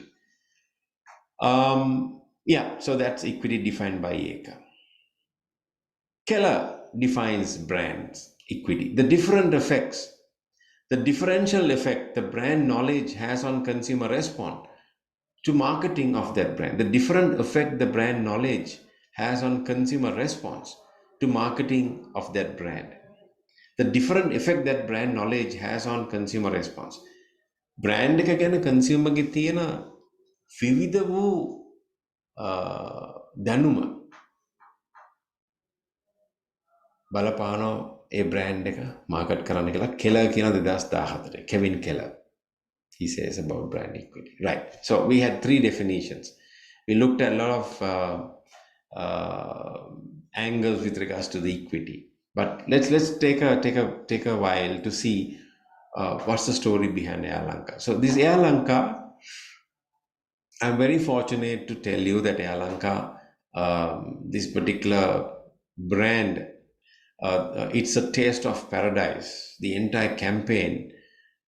Yeah, so that's equity defined by Eka. Keller defines brands equity. The different effects, the differential effect the brand knowledge has on consumer response to marketing of that brand, the different effect the brand knowledge has on consumer response to marketing of that brand, the different effect that brand knowledge has on consumer response. Brand එක ගැන consumer ගේ තියෙන විවිධ වූ දැනුම බලපානෝ ඒ brand එක market කරන්න කියලා කෙලර් කියන 2014 Kevin කෙලර් he says about brand equity. Right. So we had three definitions. We looked at a lot of angles with regards to the equity. But let's take a while to see what's the story behind Air Lanka. So this Air Lanka, I'm very fortunate to tell you that Air Lanka, this particular brand, it's a taste of paradise. The entire campaign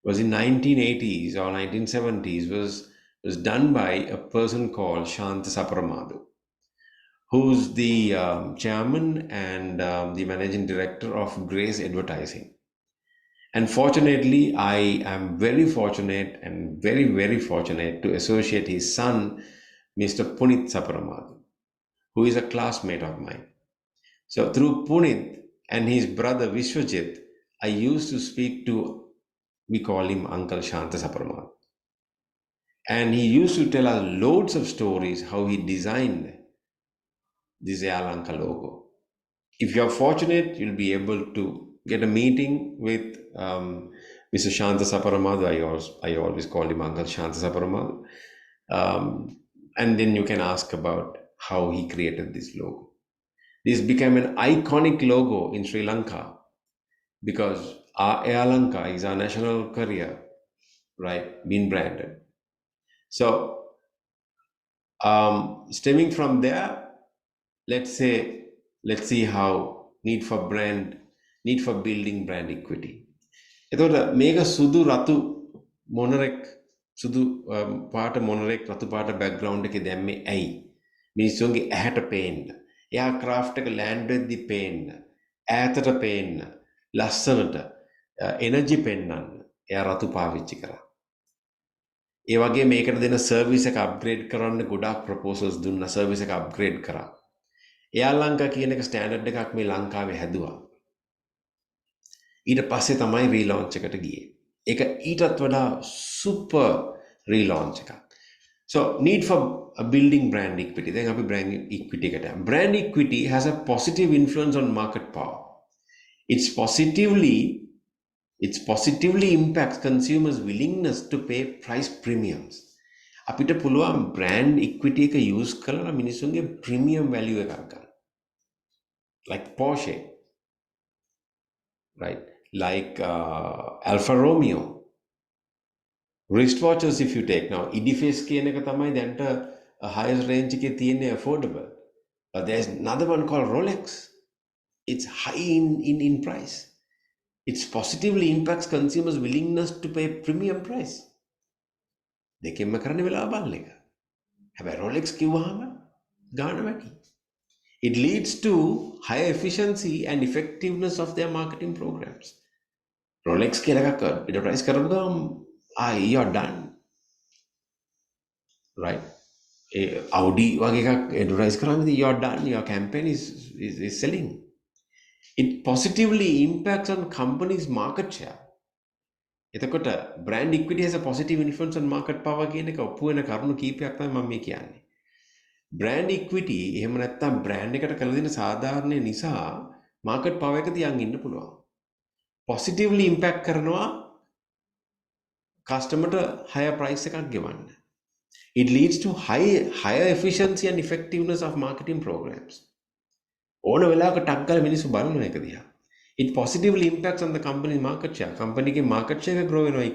was in 1980s or 1970s was done by a person called Shanta Saparamadu, who's the chairman and the managing director of Grace Advertising. And fortunately, I am very fortunate and very, very fortunate to associate his son, Mr. Punit Saparamadu, who is a classmate of mine. So through Punit and his brother Vishwajit, I used to speak to, we call him Uncle Shanta Saparamadu. And he used to tell us loads of stories how he designed this Air Lanka logo. If you're fortunate, you'll be able to get a meeting with Mr. Shanta Saparamadu. I always call him Uncle Shanta Saparamadu. And then you can ask about how he created this logo. This became an iconic logo in Sri Lanka because our Air Lanka is our national carrier, right, being branded. So stemming from there, let's see how need for building brand equity. එතකොට මේක සුදු රතු මොනරෙක් සුදු පාට මොනරෙක් රතු පාට background එකේ දැම්මේ ඇයි? මිනිස්සුන්ගේ ඇහැට පේන්න. එයා ක්‍රාෆ්ට් එක ලෑන්ඩ් වෙද්දි පේන්න. ඈතට පේන්න. ලස්සනට එනර්ජි පෙන්නන්න. එයා රතු පාවිච්චි කරා. ඒ වගේ මේකට දෙන සර්විස් එක අප්ග්‍රේඩ් කරන්න ගොඩාක් ප්‍රොපෝසල්ස් දුන්නා. සර්විස් එක අප්ග්‍රේඩ් කරා. එයාර් ලංකා කියන එක ස්ටෑන්ඩඩ් එකක් මේ ලංකාවේ හැදුවා. ඊට පස්සේ තමයි රීලොන්ච් එකට ගියේ. ඒක ඊටත් වඩා සුපර් රීලොන්ච් එකක්. So need for a building brand equity. Then අපි brand equity එකට යමු. Brand equity has a positive influence on market power. It's positively impacts consumers' willingness to pay price premiums. අපිට පුළුවන් brand equity එක use කරලා මිනිස්සුන්ගේ premium value එකක් ගන්න. Like Porsche, right? Like Alfa Romeo. Wristwatches, if you take now, Edifice කියන එක තමයි දැන්ට highest range එකේ තියෙන්නේ affordable. But there's another one called Rolex. It's high in price. It positively impacts consumers' willingness to pay premium price. දෙකෙන්ම කරන්නේ වෙලාව බලන එක. හැබැයි Rolex කිව්වහම ගාණ වැඩි. It leads to higher efficiency and effectiveness of their marketing programs. Rolex කියලා එකක් enterprise කරපු ගමන් you're done. Right? Audi වගේ එකක් enterprise කරාම you're done. Your campaign is selling. It positively impacts on companies' market share. එතකොට brand equity has a positive influence on market power කියන එක ඔප්පු වෙන කරුණු කීපයක් තමයි මම මේ කියන්නේ. Brand equity එහෙම නැත්නම් brand එකට කළ දෙන සාධාරණය නිසා market power එක තියන් ඉන්න පුළුවන්. Positively impact කරනවා customer ට higher price එකක් ගෙවන්න. It leads to higher efficiency and effectiveness of marketing programs. ඕන වෙලාවක ටක් ගාලා මිනිස්සු බලනවා ඒක දිහා. It positively impacts on the company's market share. Company ke market share grow වෙනවා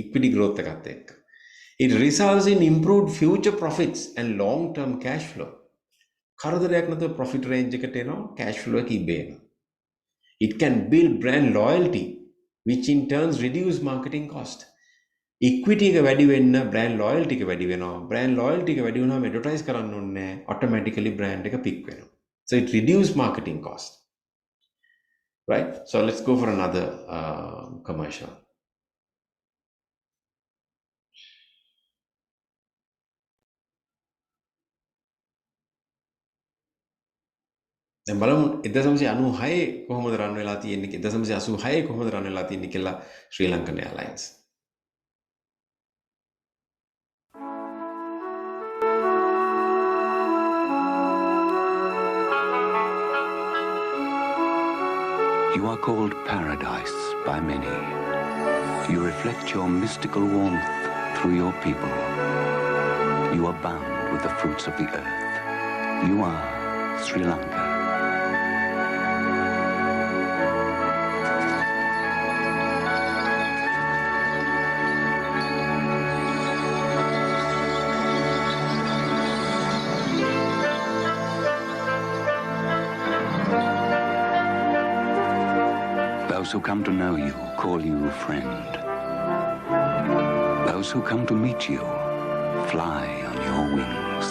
equity growth එකත් එක්ක. It results in improved future profits and long-term cash flow. කරදරයක් නැතුව profit range එකට එනවා, cash flow එක ඉබේ එනවා. It can build brand loyalty, which in turn reduce marketing cost. Equity එක වැඩි වෙන්න brand loyalty එක වැඩි වෙනවා. Brand loyalty එක වැඩි වුණාම advertise කරන්න ඕනේ නැහැ. Automatically brand එක pick වෙනවා. So it reduces marketing cost. Right? So let's go for another commercial. දැන් බලමු 1996 කොහොමද රන් වෙලා තියෙන්නේ 1986 කොහොමද රන් වෙලා තියෙන්නේ කියලා ශ්‍රී Lankan airlines. You are called paradise by many. You reflect your mystical warmth through your people. You are bound with the fruits of the earth. You are Sri Lanka. Those who come to know you call you friend. Those who come to meet you Fly on your wings,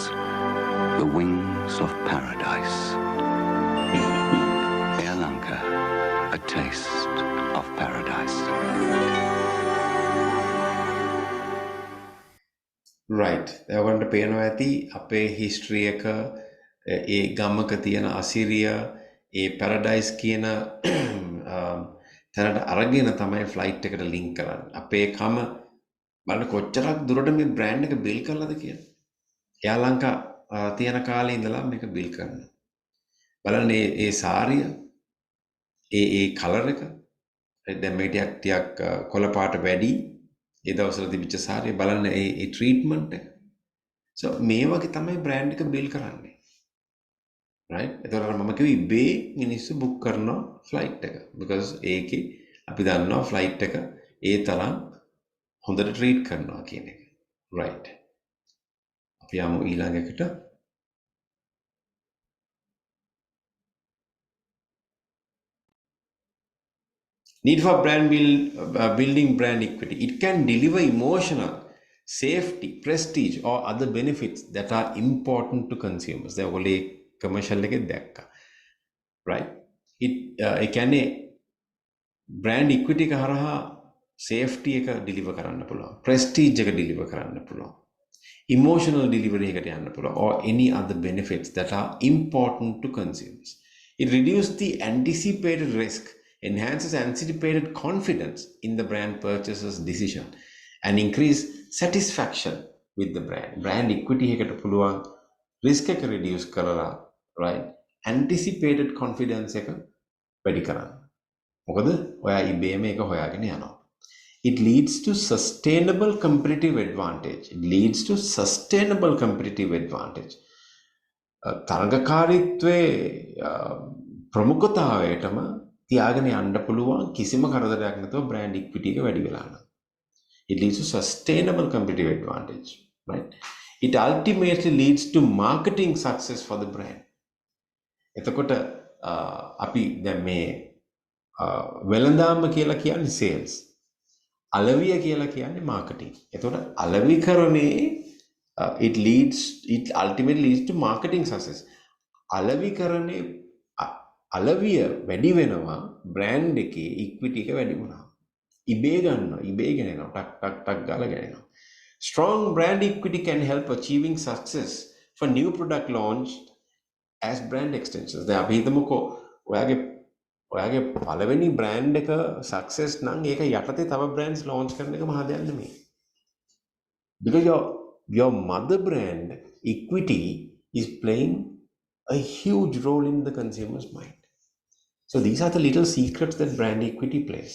the wings of paradise. Air Lanka, a taste of paradise. right. ඔයගොල්ලන්ට පේනවා ඇති අපේ history එක ඒ ගමක තියෙන අසිරිය ඒ paradise කියන තැනට අරගෙන තමයි ෆ්ලයිට් එකට ලින්ක් කරන්නේ. අපේ කම බලන්න කොච්චරක් දුරට මේ බ්‍රෑන්ඩ් එක බිල් කරලාද කියලා. එයා ලංකා තියෙන කාලේ ඉඳලා මේක බිල් කරනවා. බලන්න ඒ සාරිය ඒ කලර් එක දැන් මේ ටිකක් කොළ පාට වැඩි ඒ දවස්වල තිබිච්ච සාරිය බලන්න ඒ ට්‍රීට්මන්ට් එක. සෝ මේ වගේ තමයි බ්‍රෑන්ඩ් එක බිල් කරන්නේ. right? එතකොට මම කිව්වේ ඉබේ මිනිස්සු බුක් කරනවා ෆ්ලයිට් එක. because ඒකේ අපි දන්නවා ෆ්ලයිට් එක ඒ තරම් හොඳට ට්‍රීට් කරනවා කියන එක. right. අපි යමු ඊළඟ එකට. Need for building brand equity. It can deliver emotional, safety, prestige, or other benefits that are important to consumers. They only commercial like that, right? It can brand equity ka haraha safety එක deliver කරන්න පුළුවන්, prestige එක deliver කරන්න පුළුවන්, emotional delivery එකට යන්න පුළුවන්, or any other benefits that are important to consumers. It reduces the anticipated risk, enhances anticipated confidence in the brand purchaser's decision, and increase satisfaction with the brand. Brand equity එකට පුළුවන් risk එක reduce කරලා, right? Anticipated confidence එක වැඩි කරන්න. මොකද ඔයා ඉබේම එක හොයාගෙන යනවා. It leads to sustainable competitive advantage. It leads to sustainable competitive advantage. තරඟකාරීත්වයේ ප්‍රමුඛතාවයටම තියාගෙන යන්න පුළුවන් කිසිම කරදරයක් නැතුව brand equity එක වැඩි වෙලා යනවා. It leads to sustainable competitive advantage, right? It ultimately leads to marketing success for the brand. එතකොට අපි දැන් මේ වෙළඳාම කියලා කියන්නේ sales. අලවිය කියලා කියන්නේ marketing. එතකොට අලවිකරණේ it ultimately leads to marketing success. අලවිකරණේ අලවිය වැඩි වෙනවා brand එකේ equity එක වැඩි වුණා. ඉබේ ගන්නවා, ඉබේ ගෙනෙනවා, ටක් ගාලා ගෙනෙනවා. Strong brand equity can help achieving success for new product launch as brand extensions. දැන් අපි හිතමුකෝ ඔයාගේ පළවෙනි brand එක success නම් ඒක යටතේ තව brands launch කරන එක මහා දෙයක් නෙමෙයි. Because your mother brand equity is playing a huge role in the consumer's mind. So these are the little secrets that brand equity plays.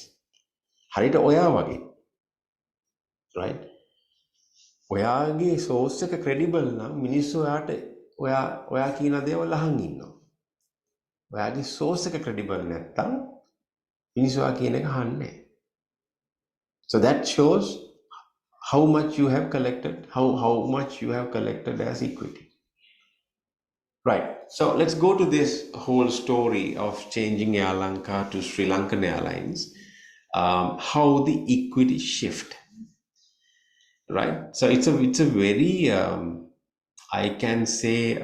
හරියට ඔයා වගේ, right? ඔයාගේ source එක credible නම් මිනිස්සු ඔයා කියන දේවල් අහන් ඉන්නවා. ඔයාගේ source එක credible නැත්තම් මිනිස්සු ඔයා කියන එක අහන්නේ නැහැ. So that shows how much you have collected, how much you have collected as equity. Right. So let's go to this whole story of changing Air Lanka to Sri Lankan Airlines. How the equity shift. Right. So it's a very I can say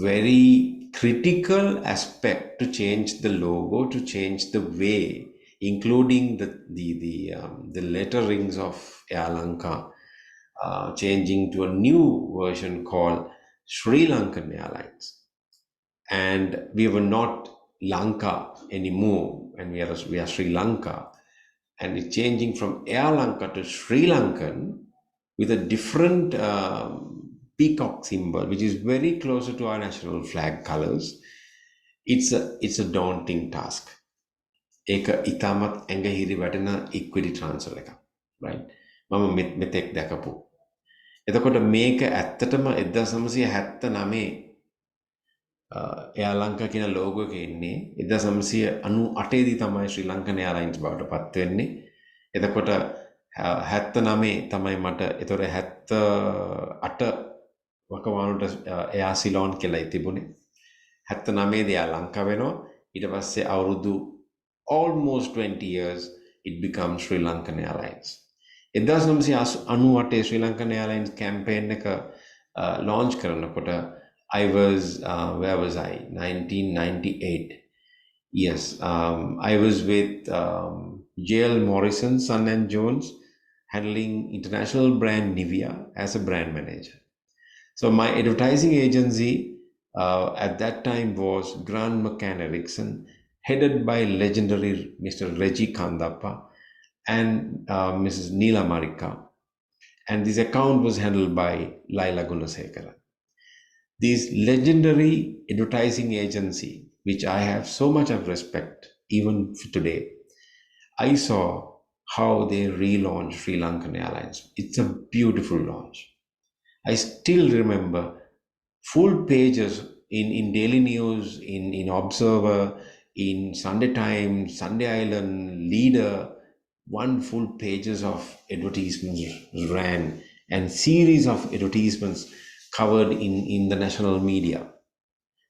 very critical aspect to change the logo, to change the way, including the letterings of Air Lanka, changing to a new version called Sri Lankan Airlines. And we were not Lanka anymore, and we are Sri Lanka, and it's changing from Air Lanka to Sri Lankan with a different peacock symbol, which is very closer to our national flag colors. It's a daunting task. ඒක ඉතාමත් ඇඟහිරි වැටෙන equity transfer එක, right? මම මෙතෙක් දැකපු. එතකොට මේක ඇත්තටම 1979 එයා ලංකා කියන ලෝගෝ එක ඉන්නේ 1998 දී තමයි ශ්‍රී ලංකන් එයාලයින්ස් බවට පත් වෙන්නේ. එතකොට 79 තමයි මට ඒතොර 78 වකවානුට එයා සිලෝන් කියලා තිබුණේ. 79 දී එයා ලංකා වෙනවා. ඊට පස්සේ අවුරුදු almost 20 years it becomes Sri Lankan Airlines. 1998 Sri Lankan Airlines campaign launch karanakota, I was where was I? 1998. Yes, I was with JL Morrison, Son and Jones, handling international brand Nivea as a brand manager. So my advertising agency at that time was Grant McCann Erickson, headed by legendary Mr. Reggie Kandappa and Mrs. Neela Marika. And this account was handled by Laila Gunasekara. This legendary advertising agency, which I have so much of respect even for today, I saw how they relaunched Sri Lankan Airlines. It's a beautiful launch. I still remember full pages in Daily News, in Observer, in Sunday Times, Sunday Island, Leader, one full pages of advertisements ran and series of advertisements covered in the national media,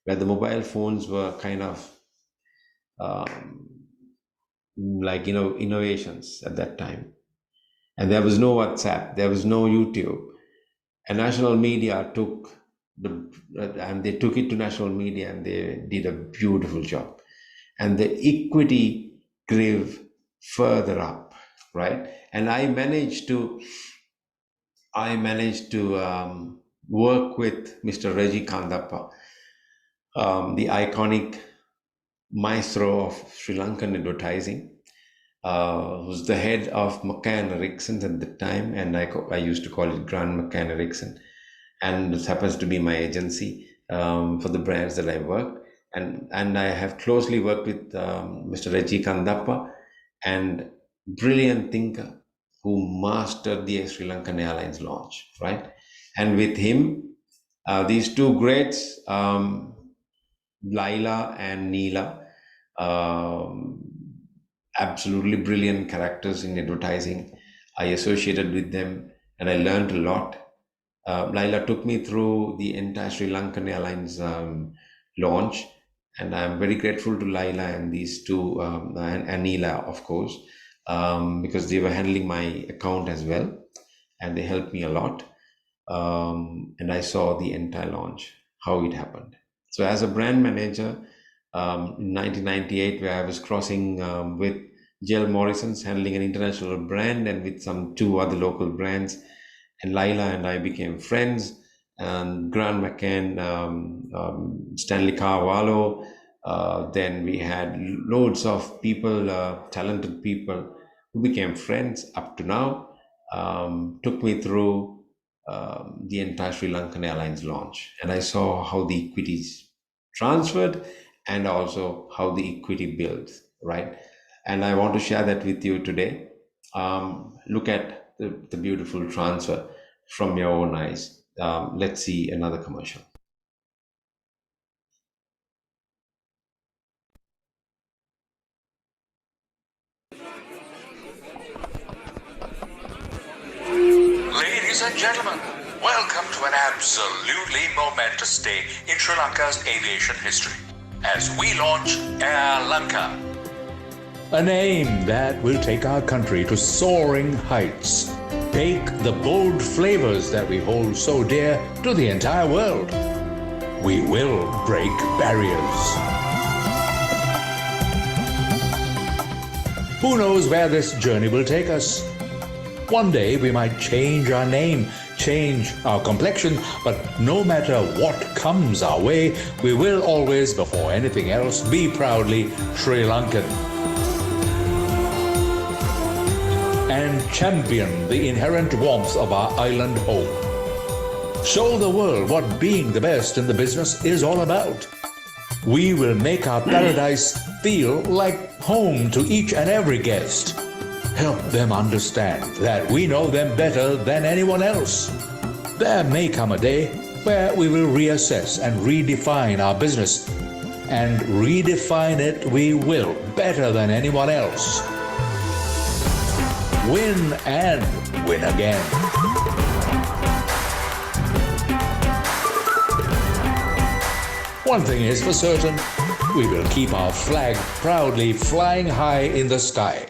where the mobile phones were kind of innovations at that time. And there was no WhatsApp, there was no YouTube. And national media took they took it to national media and they did a beautiful job. And the equity grew further up, right? And I managed to work with Mr. Reggie Kandappa, the iconic maestro of Sri Lankan advertising, who's the head of McCann Erickson at the time, and I used to call it Grant McCann Erickson, and this happens to be my agency for the brands that I work, and I have closely worked with Mr. Reggie Kandappa, and brilliant thinker who mastered the Sri Lankan Airlines launch, right? And with him, these two greats, Laila and Neela, absolutely brilliant characters in advertising. I associated with them and I learned a lot. Laila took me through the entire Sri Lankan Airlines launch, and I'm very grateful to Laila and these two, and Neela, of course, because they were handling my account as well, and they helped me a lot. And I saw the entire launch, how it happened. So as a brand manager, in 1998, where I was crossing with JL Morrison's handling an international brand and with some two other local brands, and Laila and I became friends, and Grant McCann, Stanley Carvalho, then we had loads of people, talented people who became friends up to now, took me through the entire Sri Lankan Airlines launch, and I saw how the equities transferred and also how the equity builds, right? And I want to share that with you today. Look at the beautiful transfer from your own eyes. Let's see another commercial. Ladies and gentlemen, welcome to an absolutely momentous day in Sri Lanka's aviation history as we launch Air Lanka. A name that will take our country to soaring heights. Take the bold flavors that we hold so dear to the entire world. We will break barriers. Who knows where this journey will take us? One day we might change our name, change our complexion, but no matter what comes our way, we will always, before anything else, be proudly Sri Lankan. And champion the inherent warmth of our island home. Show the world what being the best in the business is all about. We will make our paradise feel like home to each and every guest. Help them understand that we know them better than anyone else. There may come a day where we will reassess and redefine our business, and redefine it we will better than anyone else. Win and win again. One thing is for certain, we will keep our flag proudly flying high in the sky.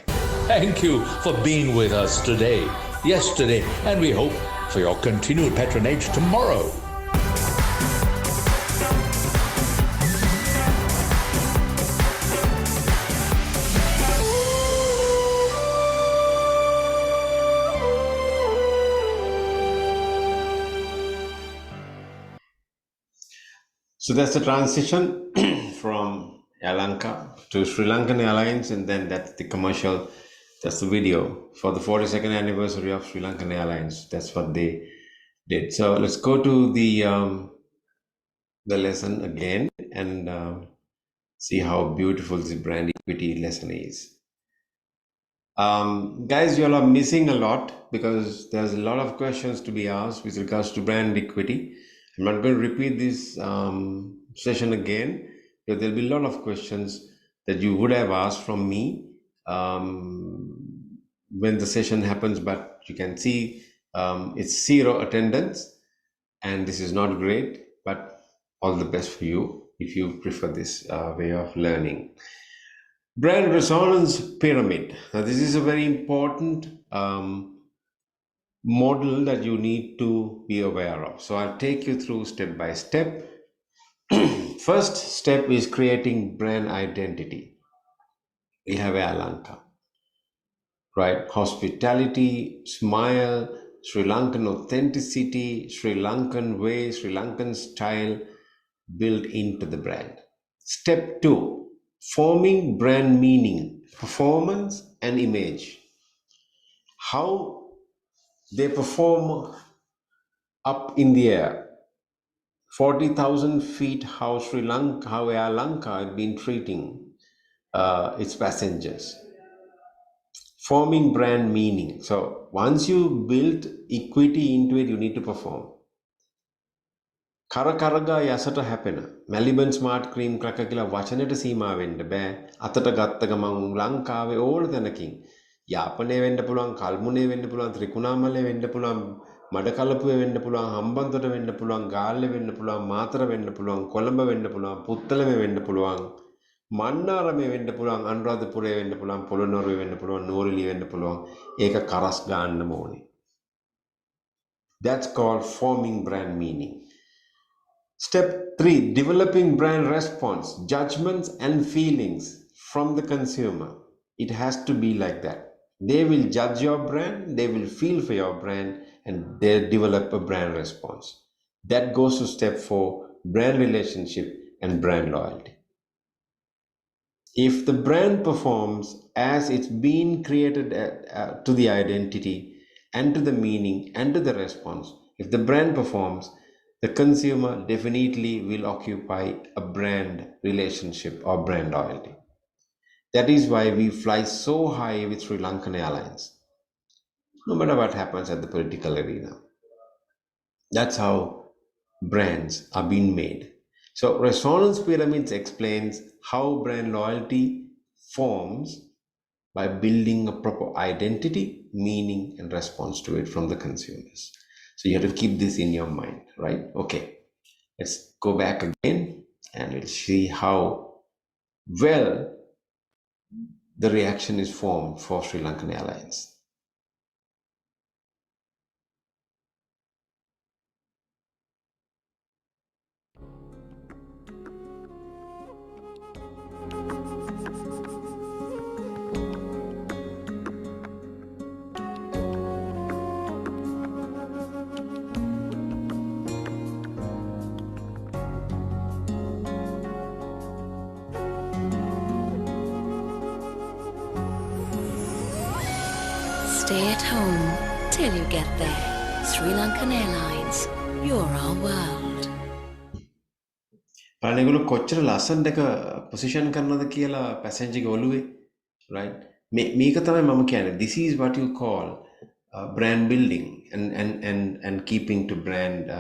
Thank you for being with us today. yesterday, and we hope for your continued patronage tomorrow. So that's the transition from Air Lanka to Sri Lankan Airlines, and then that's the commercial. That's the video for the 42nd anniversary of Sri Lankan Airlines. That's what they did. So let's go to the lesson again and see how beautiful the brand equity lesson is. Guys, you all are missing a lot because there's a lot of questions to be asked with regards to brand equity. I'm not going to repeat this session again because there'll be a lot of questions that you would have asked from me when the session happens, but you can see it's 0 attendance, and this is not great, but all the best for you if you prefer this way of learning. Brand resonance pyramid. Now, this is a very important model that you need to be aware of. So I'll take you through step by step. First step is creating brand identity. We have Air Lanka, right? Hospitality, smile, Sri Lankan authenticity, Sri Lankan way, Sri Lankan style built into the brand. Step 2, forming brand meaning, performance and image. How they perform up in the air, 40,000 feet, how Air Lanka had been treating its passengers. Forming brand meaning. So once you build equity into it, you need to perform. කරකරගා යසට හැපෙන Maliban smart cream ක්‍රක කියලා වචනෙට සීමා වෙන්න බෑ. අතට ගත්ත ගමන් ලංකාවේ ඕන තැනකින් යාපනයේ වෙන්න පුළුවන්, කල්මුනේ වෙන්න පුළුවන්, ත්‍රිකුණාමලයේ වෙන්න පුළුවන්, මඩකලපුවේ වෙන්න පුළුවන්, හම්බන්තොට වෙන්න පුළුවන්, ගාල්ලේ වෙන්න පුළුවන්, මාතර වෙන්න පුළුවන්, කොළඹ වෙන්න පුළුවන්, පුත්තලමේ වෙන්න පුළුවන්, මන්නාරමේ වෙන්න පුළුවන්, අනුරාධපුරේ වෙන්න පුළුවන්, පොළොන්නරුවේ වෙන්න පුළුවන්, නුවරඑළිය වෙන්න පුළුවන්. ඒක කරස් ගන්නම ඕනේ. That's called forming brand meaning. Step 3, developing brand response, judgments and feelings from the consumer. It has to be like that. They will judge your brand, they will feel for your brand, and they develop a brand response. That goes to step 4, brand relationship and brand loyalty. If the brand performs as it's been created to the identity and to the meaning and to the response, if the brand performs, the consumer definitely will occupy a brand relationship or brand loyalty. That is why we fly so high with Sri Lankan Airlines, no matter what happens at the political arena. That's how brands are being made. So resonance pyramids explains how brand loyalty forms by building a proper identity, meaning, and response to it from the consumers. So you have to keep this in your mind, right? Okay, let's go back again and we'll see how well the reaction is formed for Sri Lankan Airlines. Stay at home till you get there. Sri Lankan Airlines, you're our world. බලන්න කොච්චර ලස්සනට එක position කරනවද කියලා passenger ගේ ඔළුවේ, right? මේක තමයි මම කියන්නේ. This is what you call brand building and keeping to brand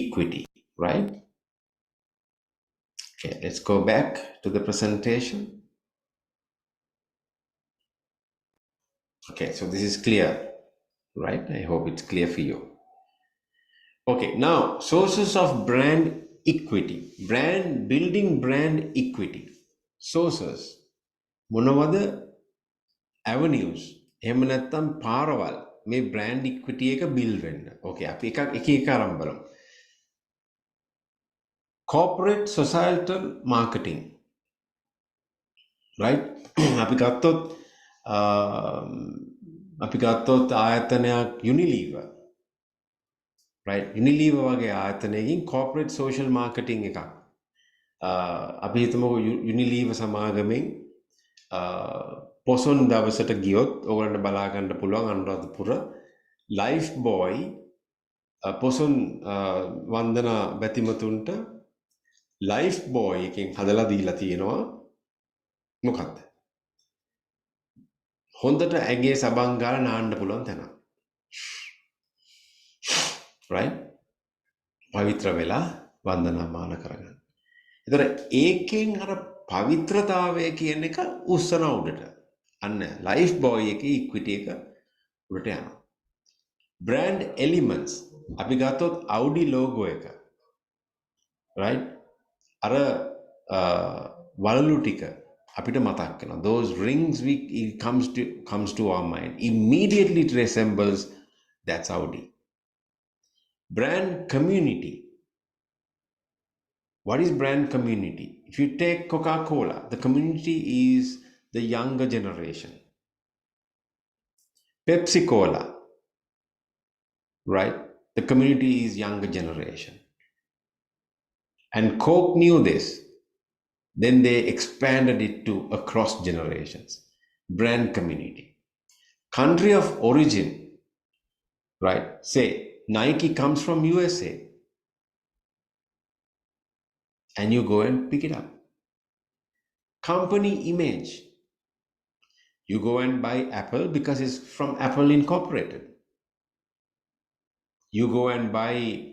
equity, right? Okay, let's go back to the presentation. Okay, so this is clear, right? I hope it's clear for you. Okay, now sources of brand equity. Building brand equity. Sources. මොනවද avenues? එහෙම නැත්නම් පාරවල්. මේ brand equity එක build වෙන්න. Okay, අපි එක ආරම්භ බලමු. Corporate societal marketing, right? අපි ගත්තොත් ආයතනයක් Unilever, right? Unilever වගේ ආයතනයකින් corporate social marketing එකක්. අපි හිතමුකෝ Unilever සමාගමෙන් පොසොන් දවසට ගියොත් ඔයගොල්ලන්ට බලා ගන්න පුළුවන් අනුරාධපුර ලයිෆ් බොයි පොසොන් වන්දනා බැතිමතුන්ට ලයිෆ් බොයි එකෙන් හදලා දීලා තියෙනවා මොකක්ද? හොඳට ඇගේ සබන් ගාලා නාන්න පුළුවන් තැන. right? පවිත්‍ර වෙලා වන්දනාමාන කරගන්න. ඒතර ඒකෙන් අර පවිත්‍රතාවය කියන එක උස්සන උඩට. අන්න ලයිෆ් බොයි එකේ ඉක්විටි එක උඩට යනවා. brand elements අපි ගත්තොත් Audi logo එක. right? අර වලලු ටික අපිට මතක් වෙනවා. Those rings it comes to our mind. Immediately it resembles that's Audi. Brand community. What is brand community? If you take Coca-Cola, the community is the younger generation. Pepsi-Cola, right? The community is younger generation. And Coke knew this. Then they expanded it to across generations. Brand community. Country of origin, right? Say Nike comes from USA. And you go and pick it up. Company image. You go and buy Apple because it's from Apple Incorporated. You go and buy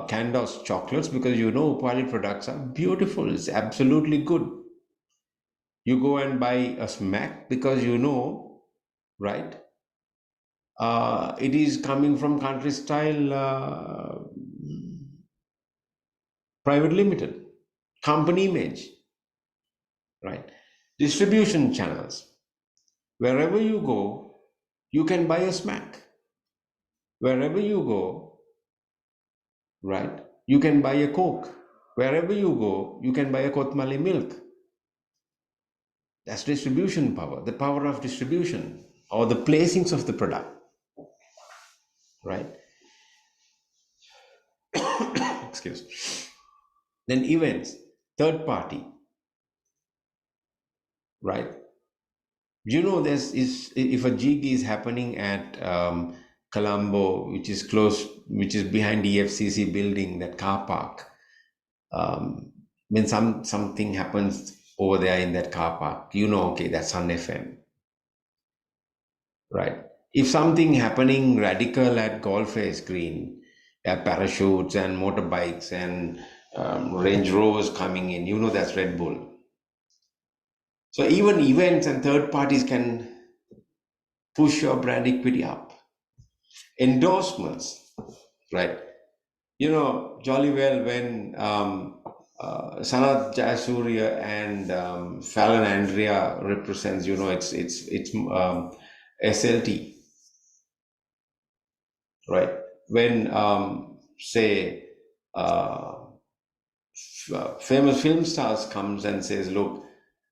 Candos chocolates because you know Upali products are beautiful. It's absolutely good. You go and buy a Smack because you know, right? It is coming from Country Style Private Limited. Company image, right? Distribution channels. Wherever you go, you can buy a Smack. Wherever you go, right, you can buy a Coke. Wherever you go, you can buy a Kotmale milk. That's distribution power, the power of distribution or the placings of the product, right? Excuse me. Then events, third party, right? You know, if a jig is happening at Colombo, which is close, which is behind the EFCC building, that car park. When something happens over there in that car park, you know, okay, that's Sun FM, right? If something happening radical at Golfers Green, parachutes and motorbikes and Range Rovers coming in, you know, that's Red Bull. So even events and third parties can push your brand equity up. Endorsements, right? You know, jolly well when Sanath Jayasuriya and Fallon Andrea represents, you know, it's SLT, right? When say famous film stars comes and says, look,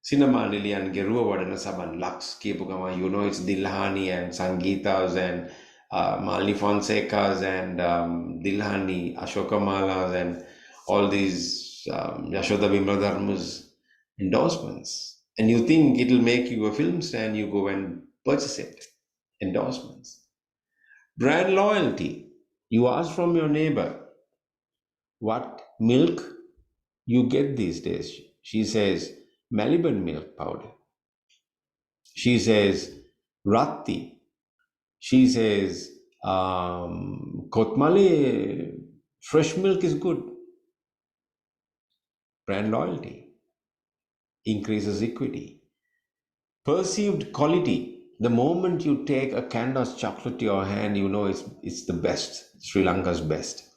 Cinema Lilian Geruwa Wadana Saban Lux Kepugama, you know, it's Dilhani and Sangeeta's and Malini Fonseca's and Dilhani, Ashoka Mala's and all these Yashoda Bimradharma's endorsements. And you think it'll make you a film star and you go and purchase it. Endorsements. Brand loyalty. You ask from your neighbor, what milk you get these days? She says, Maliban milk powder. She says, Ratti. She says, Kotmale fresh milk is good. Brand loyalty increases equity. Perceived quality. The moment you take a Candos chocolate to your hand, you know it's the best, Sri Lanka's best.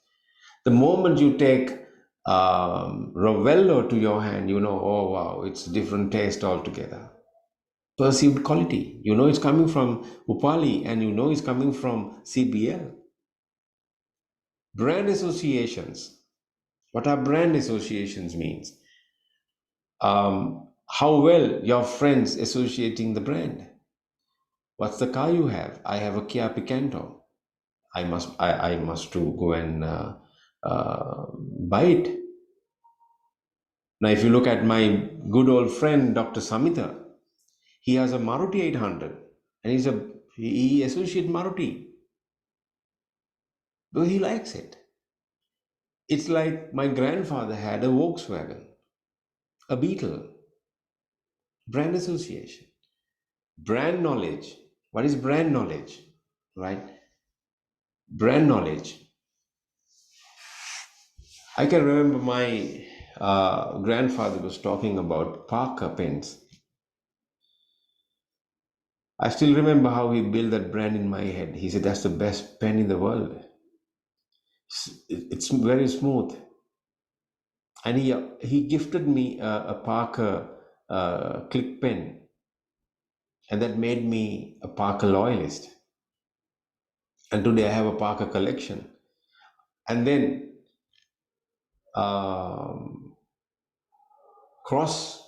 The moment you take Rovello to your hand, you know, oh wow, it's a different taste altogether. perceived quality. You know it's coming from Upali and you know it's coming from CBL. Brand associations. What are brand associations means? How well your friends associating the brand. What's the car you have? I have a Kia Picanto. I must to go and buy it. Now, if you look at my good old friend Dr. Samita, he has a Maruti 800, and he associate Maruti, though he likes it. It's like my grandfather had a Volkswagen, a Beetle. Brand association, brand knowledge. What is brand knowledge, right? Brand knowledge. I can remember my grandfather was talking about Parker pens. I still remember how he built that brand in my head. He said, that's the best pen in the world. It's very smooth. And he gifted me a Parker Click pen. And that made me a Parker loyalist. And today I have a Parker collection. And then cross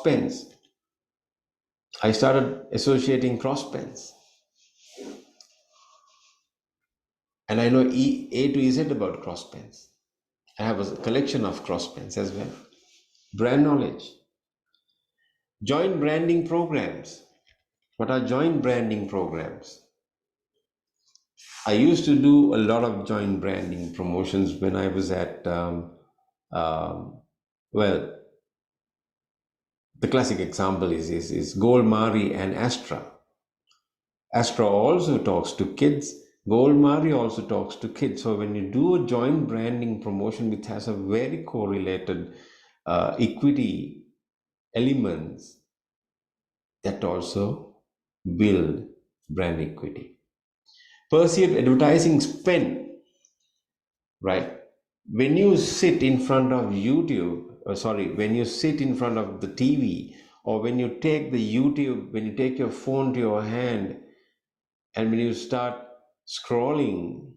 pens. I started associating cross pens. And I know A to Z about cross pens. I have a collection of cross pens as well. Brand knowledge. Joint branding programs. What are joint branding programs? I used to do a lot of joint branding promotions when I was at, the classic example is Goldmari and Astra. Astra also talks to kids. Goldmari also talks to kids. So when you do a joint branding promotion which has a very correlated equity elements, that also build brand equity. Perceived advertising spend, right? When you sit in front of when you sit in front of the TV, or when you take the YouTube, when you take your phone to your hand, and when you start scrolling,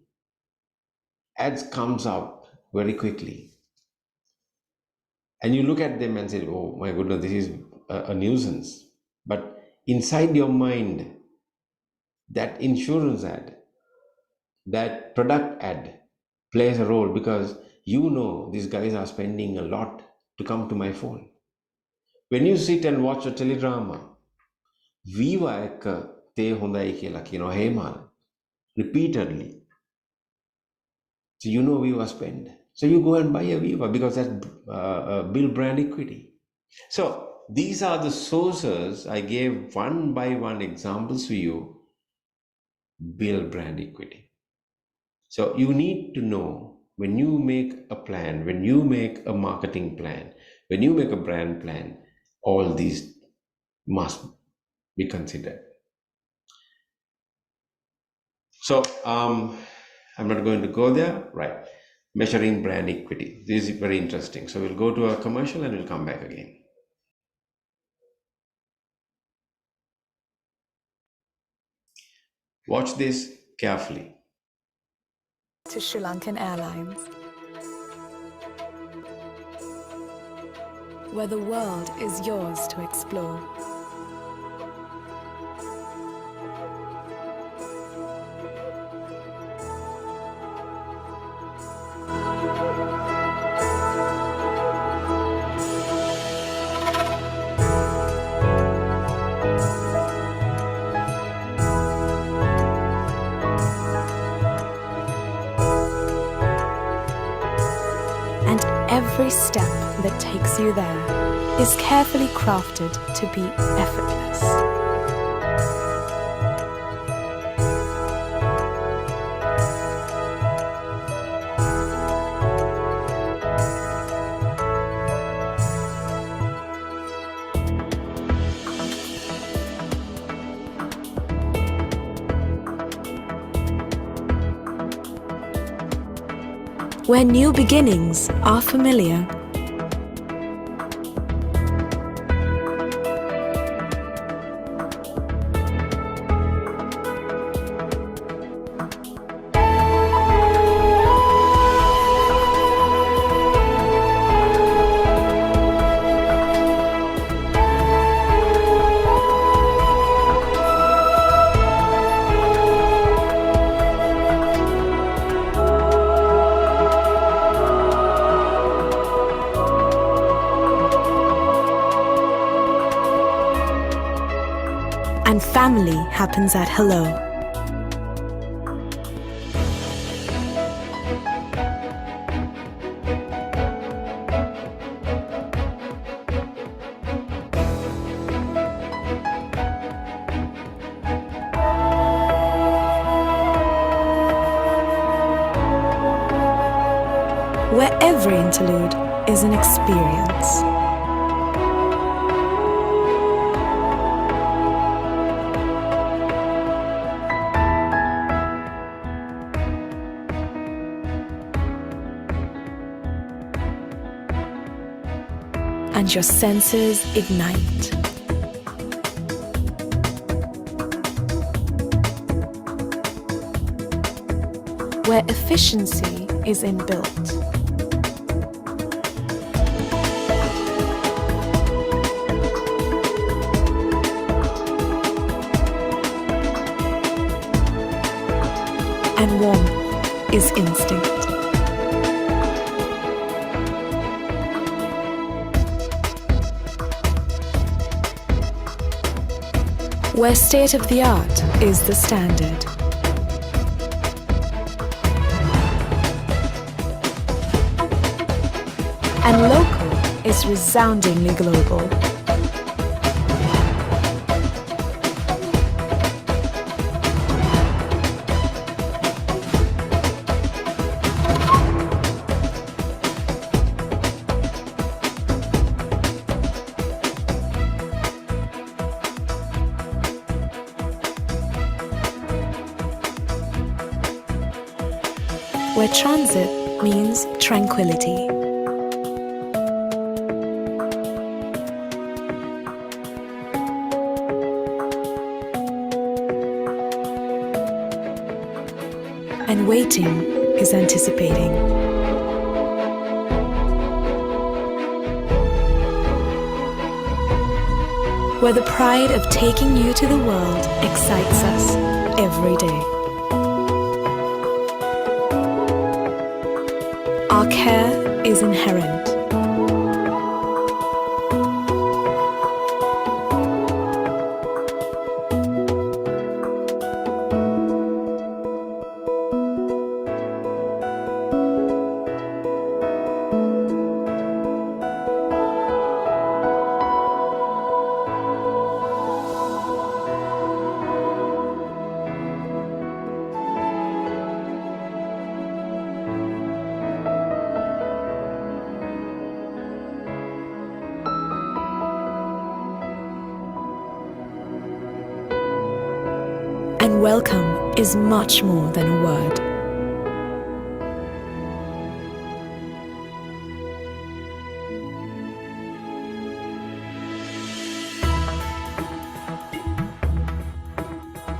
ads comes out very quickly. And you look at them and say, oh my goodness, this is a nuisance. But inside your mind, that insurance ad, that product ad plays a role, because you know these guys are spending a lot to come to my phone. When you sit and watch a teledrama, Viva ekka te hondai kiyala kiyana Hemal repeatedly. So you know Viva spend. So you go and buy a Viva because that build brand equity. So these are the sources. I gave one by one examples for you. Build brand equity. So you need to know, when you make a plan, when you make a marketing plan, when you make a brand plan, all these must be considered. So I'm not going to go there, right? Measuring brand equity. This is very interesting. So we'll go to a commercial and we'll come back again. Watch this carefully. To Sri Lankan Airlines, where the world is yours to explore. Every step that takes you there is carefully crafted to be effortless. Where new beginnings are familiar, and family happens at hello. Where every interlude is an experience. And your senses ignite. Where efficiency is inbuilt. And warmth is instinct. Where state of the art is the standard. And local is resoundingly global. Where transit means tranquility. And waiting is anticipating. Where the pride of taking you to the world excites us every day. Our care is inherent. And welcome is much more than a word.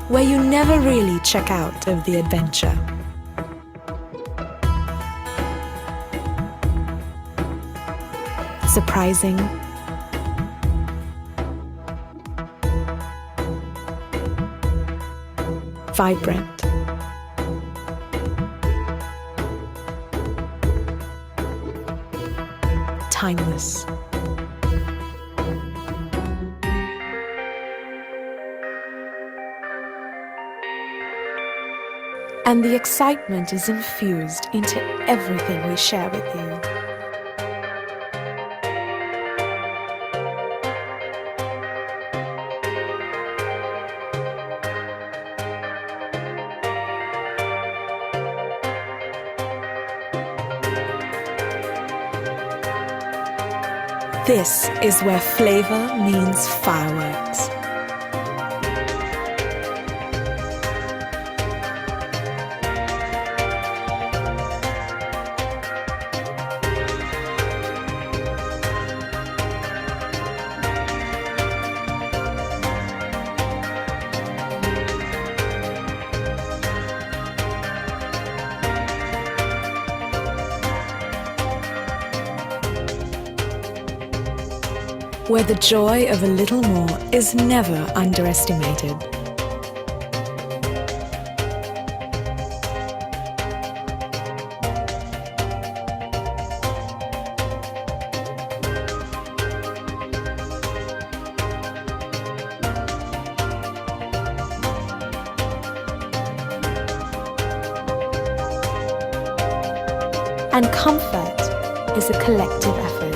Where you never really check out of the adventure. Surprising. Vibrant. Timeless. And the excitement is infused into everything we share with you. This is where flavor means fireworks. Where the joy of a little more is never underestimated. And comfort is a collective effort.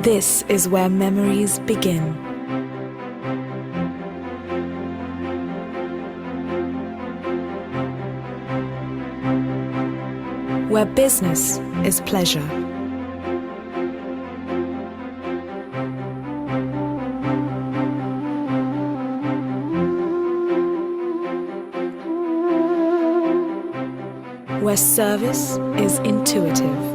This is where memories begin. Where business is pleasure. Where service is intuitive.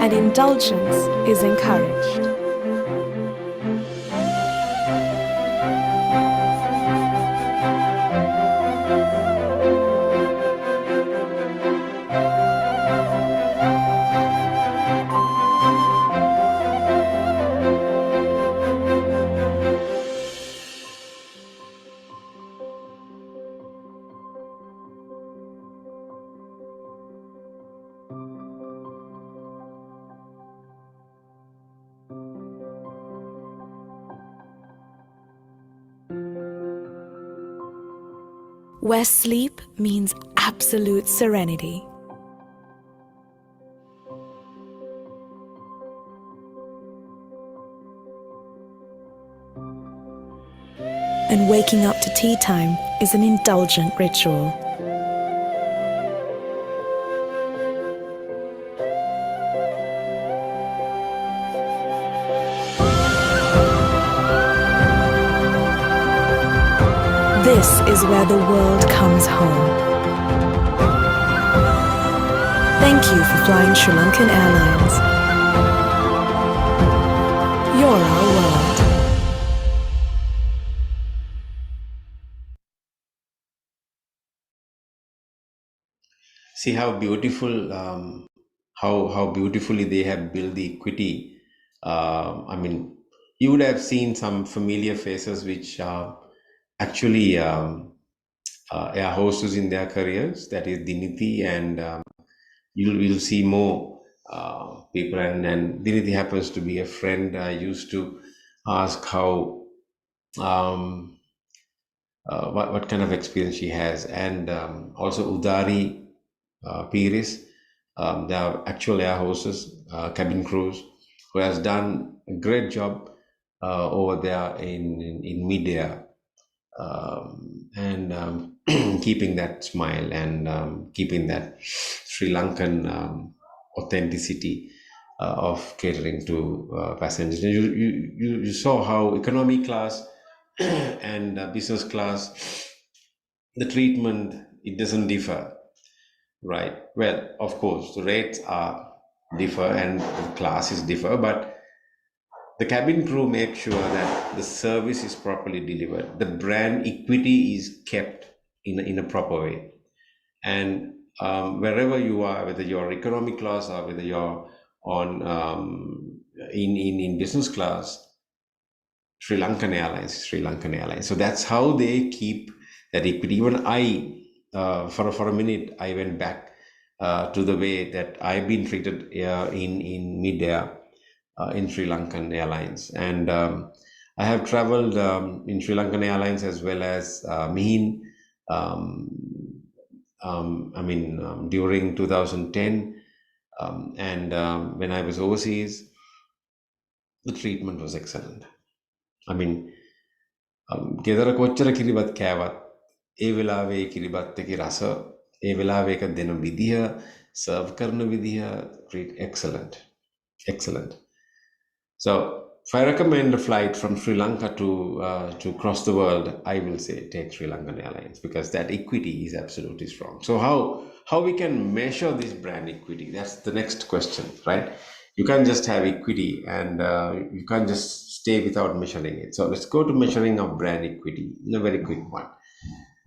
And indulgence is encouraged. Where sleep means absolute serenity. And waking up to tea time is an indulgent ritual. This is where the world comes home. Thank you for flying Sri Lankan Airlines. You're our world. See how beautiful, how beautifully they have built the equity. I mean, you would have seen some familiar faces which actually air hostess in their careers. That is Diniti, and you'll see more people. And Diniti happens to be a friend. I used to ask how what kind of experience she has, and also Udari Piris, they are actual air hostess, cabin crews, who has done a great job over there in mid-air, and keeping that smile and keeping that Sri Lankan authenticity of catering to passengers. You saw how economy class and business class, the treatment, it doesn't differ. Right. Well, of course, the rates are differ and the classes differ, but the cabin crew make sure that the service is properly delivered. The brand equity is kept in a proper way. And wherever you are, whether you're economy class or whether you're on in business class, Sri Lankan Airlines. So that's how they keep that equity. Even I, for a minute, I went back to the way that I've been treated in mid-air in Sri Lankan Airlines. And I have traveled in Sri Lankan Airlines as well as Mihin. During 2010, and when I was overseas, the treatment was excellent. I mean, ගෙදර කොච්චර කිරිබත් කෑවත් ඒ වෙලාවේ කිරිබත් එකේ රස, ඒ වෙලාවේ එක දෙන විදිහ, serve කරන විදිහ, excellent. So if I recommend a flight from Sri Lanka to cross the world, I will say take Sri Lankan Airlines, because that equity is absolutely strong. So how we can measure this brand equity? That's the next question, right? You can't just have equity, and you can't just stay without measuring it. So let's go to measuring of brand equity in a very quick one.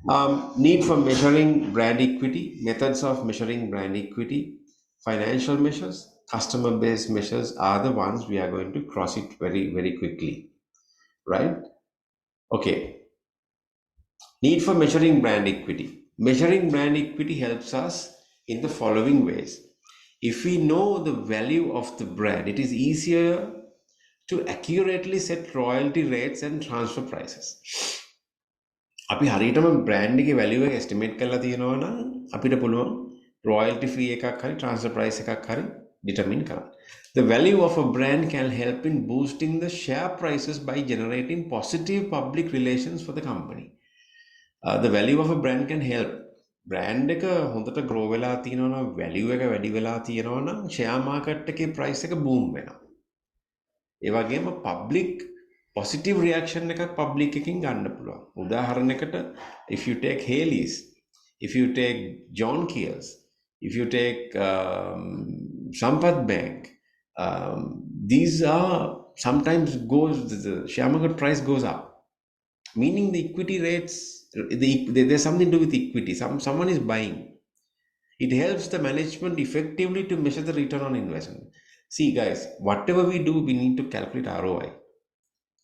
Need for measuring brand equity, methods of measuring brand equity, financial measures, customer based measures are the ones we are going to cross it very, very quickly, right? Okay. Need for measuring brand equity. Measuring brand equity helps us in the following ways. If we know the value of the brand, it is easier to accurately set royalty rates and transfer prices. අපි හරියටම brand එකේ value එක estimate කරලා තියෙනවා නම් අපිට පුළුවන් royalty free එකක් හරි transfer price එකක් හරි determine කරන්න. The value of a brand can help in boosting the share prices by generating positive public relations for the company. The value of a brand can help. Brand එක හොඳට grow වෙලා තියෙනවා නම් value එක වැඩි වෙලා තියෙනවා නම් share market එකේ price එක boom වෙනවා. ඒ වගේම public positive reaction එකක් public එකකින් ගන්න පුළුවන්. උදාහරණයකට if you take Haley's, if you take John Keel's, if you take Sampath Bank, these are sometimes the share market price goes up, meaning the equity rates, there's something to do with equity. Someone is buying. It helps the management effectively to measure the return on investment. See guys, whatever we do, we need to calculate ROI.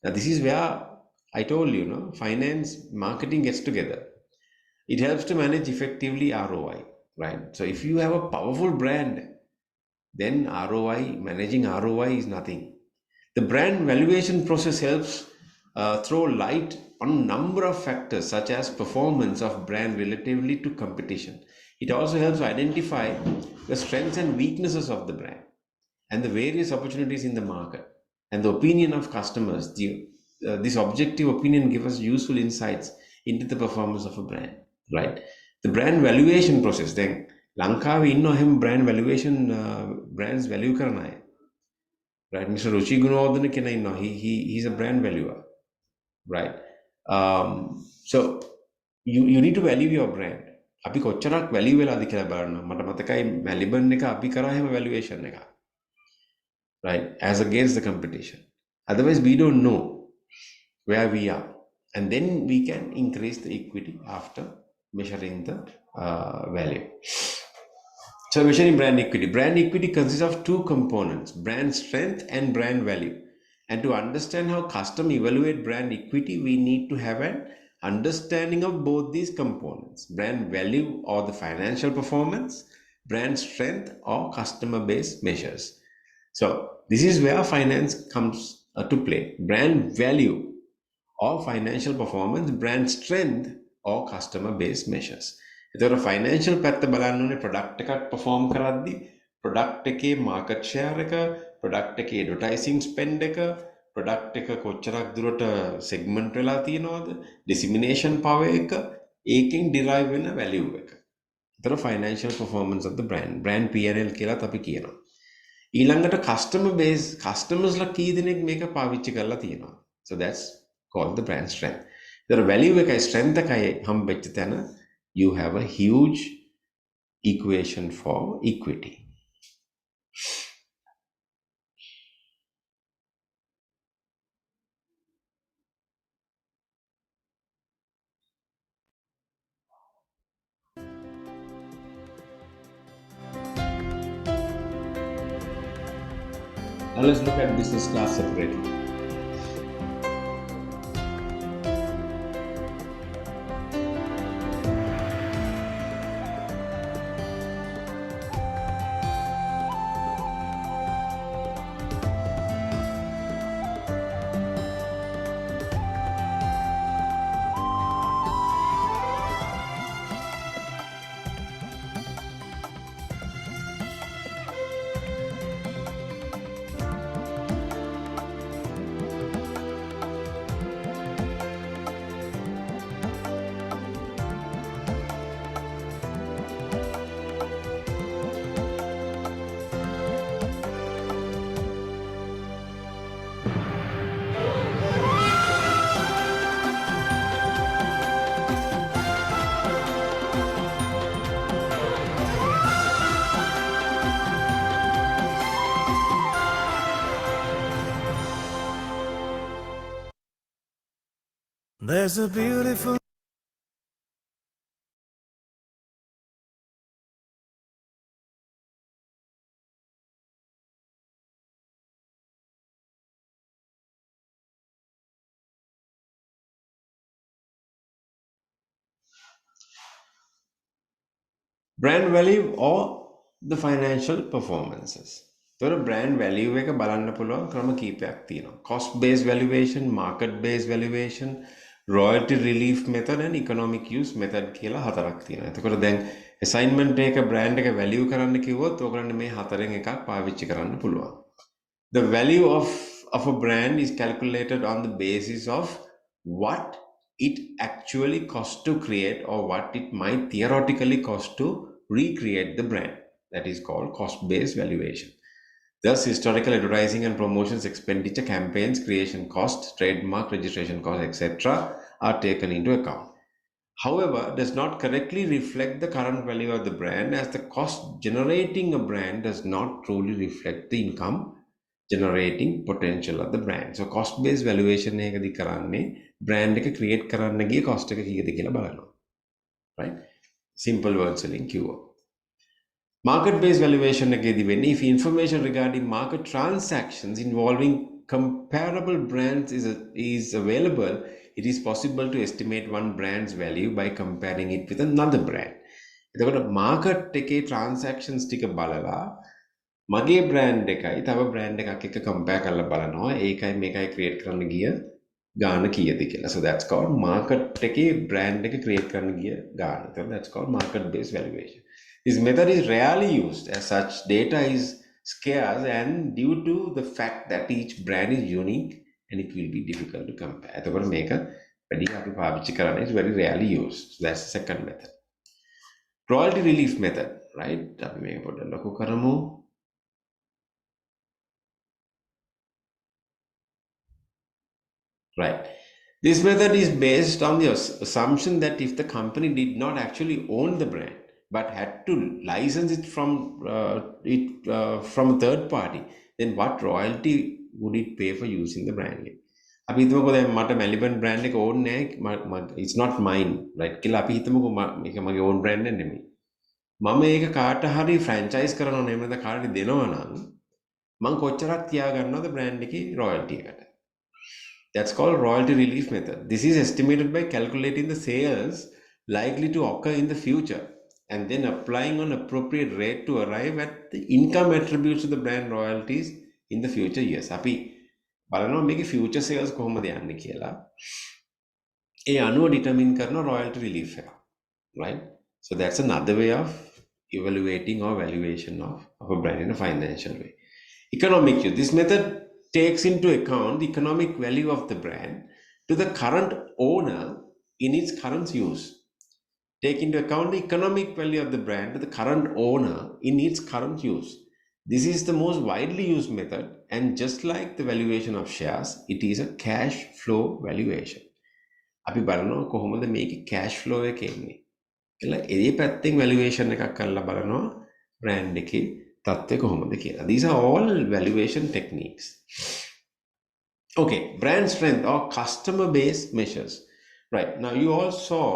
Now this is where I told you, finance, marketing gets together. It helps to manage effectively ROI, right? So if you have a powerful brand, then managing ROI is nothing. The brand valuation process helps throw light on a number of factors such as performance of brand relatively to competition. It also helps identify the strengths and weaknesses of the brand and the various opportunities in the market and the opinion of customers. This objective opinion gives us useful insights into the performance of a brand, right? The brand valuation process, then ලංකාවේ ඉන්නෝ හැම brand valuation brands value කරන අය, right? Mr. Ruchi Gunawardena කෙනා ඉන්නවා, he's a brand valuer, right? So you need to value your brand. අපි කොච්චරක් value වෙලාද කියලා බලන්න. මට මතකයි Melbourne එක අපි කරා හැම valuation එක, right, as against the competition. Otherwise we don't know where we are, and then we can increase the equity after measuring the value. So measuring brand equity consists of two components: brand strength and brand value. And to understand how customers evaluate brand equity, we need to have an understanding of both these components: brand value or the financial performance, brand strength or customer base measures. So this is where finance comes to play: brand value or financial performance, brand strength or customer base measures. එතකොට financial පැත්ත බලන්න ඕනේ product එකක් perform කරද්දී product එකේ market share එක, product එකේ advertising spend එක, product එක කොච්චරක් දුරට segment වෙලා තියෙනවද, dissemination power එක, ඒකෙන් derive වෙන value එක. එතකොට financial performance of the brand P&L කියලාත් අපි කියනවා. ඊළඟට customer base, customers ලා කී දෙනෙක් මේක පාවිච්චි කරලා තියෙනවා. So that's called the brand strength. The value එකයි strength එකයි හම්බෙච්ච තැන you have a huge equation for equity. Now let's look at business class separately. There's a beautiful brand value or the financial performances. So brand value එක බලන්න පුළුවන් ක්‍රම කීපයක් තියෙනවා. Cost based valuation, market based valuation, royalty relief method and economic use method කියලා හතරක් තියෙනවා. එතකොට දැන් assignment එක brand එක value කරන්න කිව්වොත් ඔයගොල්ලන්ට මේ හතරෙන් එකක් පාවිච්චි කරන්න පුළුවන්. The value of a brand is calculated on the basis of what it actually costs to create or what it might theoretically cost to recreate the brand. That is called cost-based valuation. Thus, historical advertising and promotions expenditure, campaigns, creation costs, trademark registration costs, etc. are taken into account. However, does not correctly reflect the current value of the brand, as the cost generating a brand does not truly reflect the income generating potential of the brand. So cost based valuation එකදී කරන්නේ brand එක create කරන්න ගිය cost එක කීයද කියලා බලනවා. Right? Simple words වලින් කිව්වා. Market based valuation එකදී වෙන්නේ if information regarding market transactions involving comparable brands is available, it is possible to estimate one brand's value by comparing it with another brand. එතකොට market එකේ transactions ටික බලලා මගේ brand එකයි තව brand එකක් එක්ක compare කරලා බලනවා ඒකයි මේකයි create කරන්න ගිය ගාන කීයද කියලා. So that's called market එකේ brand එක create කරන්න ගිය ගාන. So that's called market based valuation. This method is rarely used, as such data is scarce and due to the fact that each brand is unique and it will be difficult to compare. එතකොට මේක වැඩි අපි පාවිච්චි කරන්නේ is very rarely used. So that's the second method. Royalty relief method, right? අපි මේක පොඩ්ඩක් ලොකු කරමු. Right. This method is based on the assumption that if the company did not actually own the brand but had to license it from a third party, then what royalty would it pay for using the brand name? අපි හිතමුකෝ දැන් මට Maliban brand එක ඕනේ නැහැ, it's not mine, right? කියලා අපි හිතමුකෝ මේක මගේ own brand එක නෙමෙයි. මම ඒක කාට හරි franchise කරනවා නෙමෙයි නැත්නම් කාට හරි දෙනවා නම් මම කොච්චරක් තියාගන්නවද brand එකේ royalty එකට? That's called royalty relief method. This is estimated by calculating the sales likely to occur in the future and then applying an appropriate rate to arrive at the income attributes of the brand royalties in the future years. අපි බලනවා මේකේ future sales කොහොමද යන්නේ කියලා. ඒ අනුව determine කරන royalty relief එක. Right? So that's another way of evaluating or valuation of a brand in a financial way. Economic use. This method takes into account the economic value of the brand to the current owner in its current use. Take into account the economic value of the brand to the current owner in its current use. This is the most widely used method, and just like the valuation of shares, it is a cash flow valuation. අපි බලනවා කොහොමද මේකේ cash flow එක එන්නේ. කියලා ඒ පැත්තෙන් valuation එකක් කරලා බලනවා brand එකේ තත්ත්වය කොහොමද කියලා. These are all valuation techniques. Okay, brand strength or customer base measures. Right, now you all saw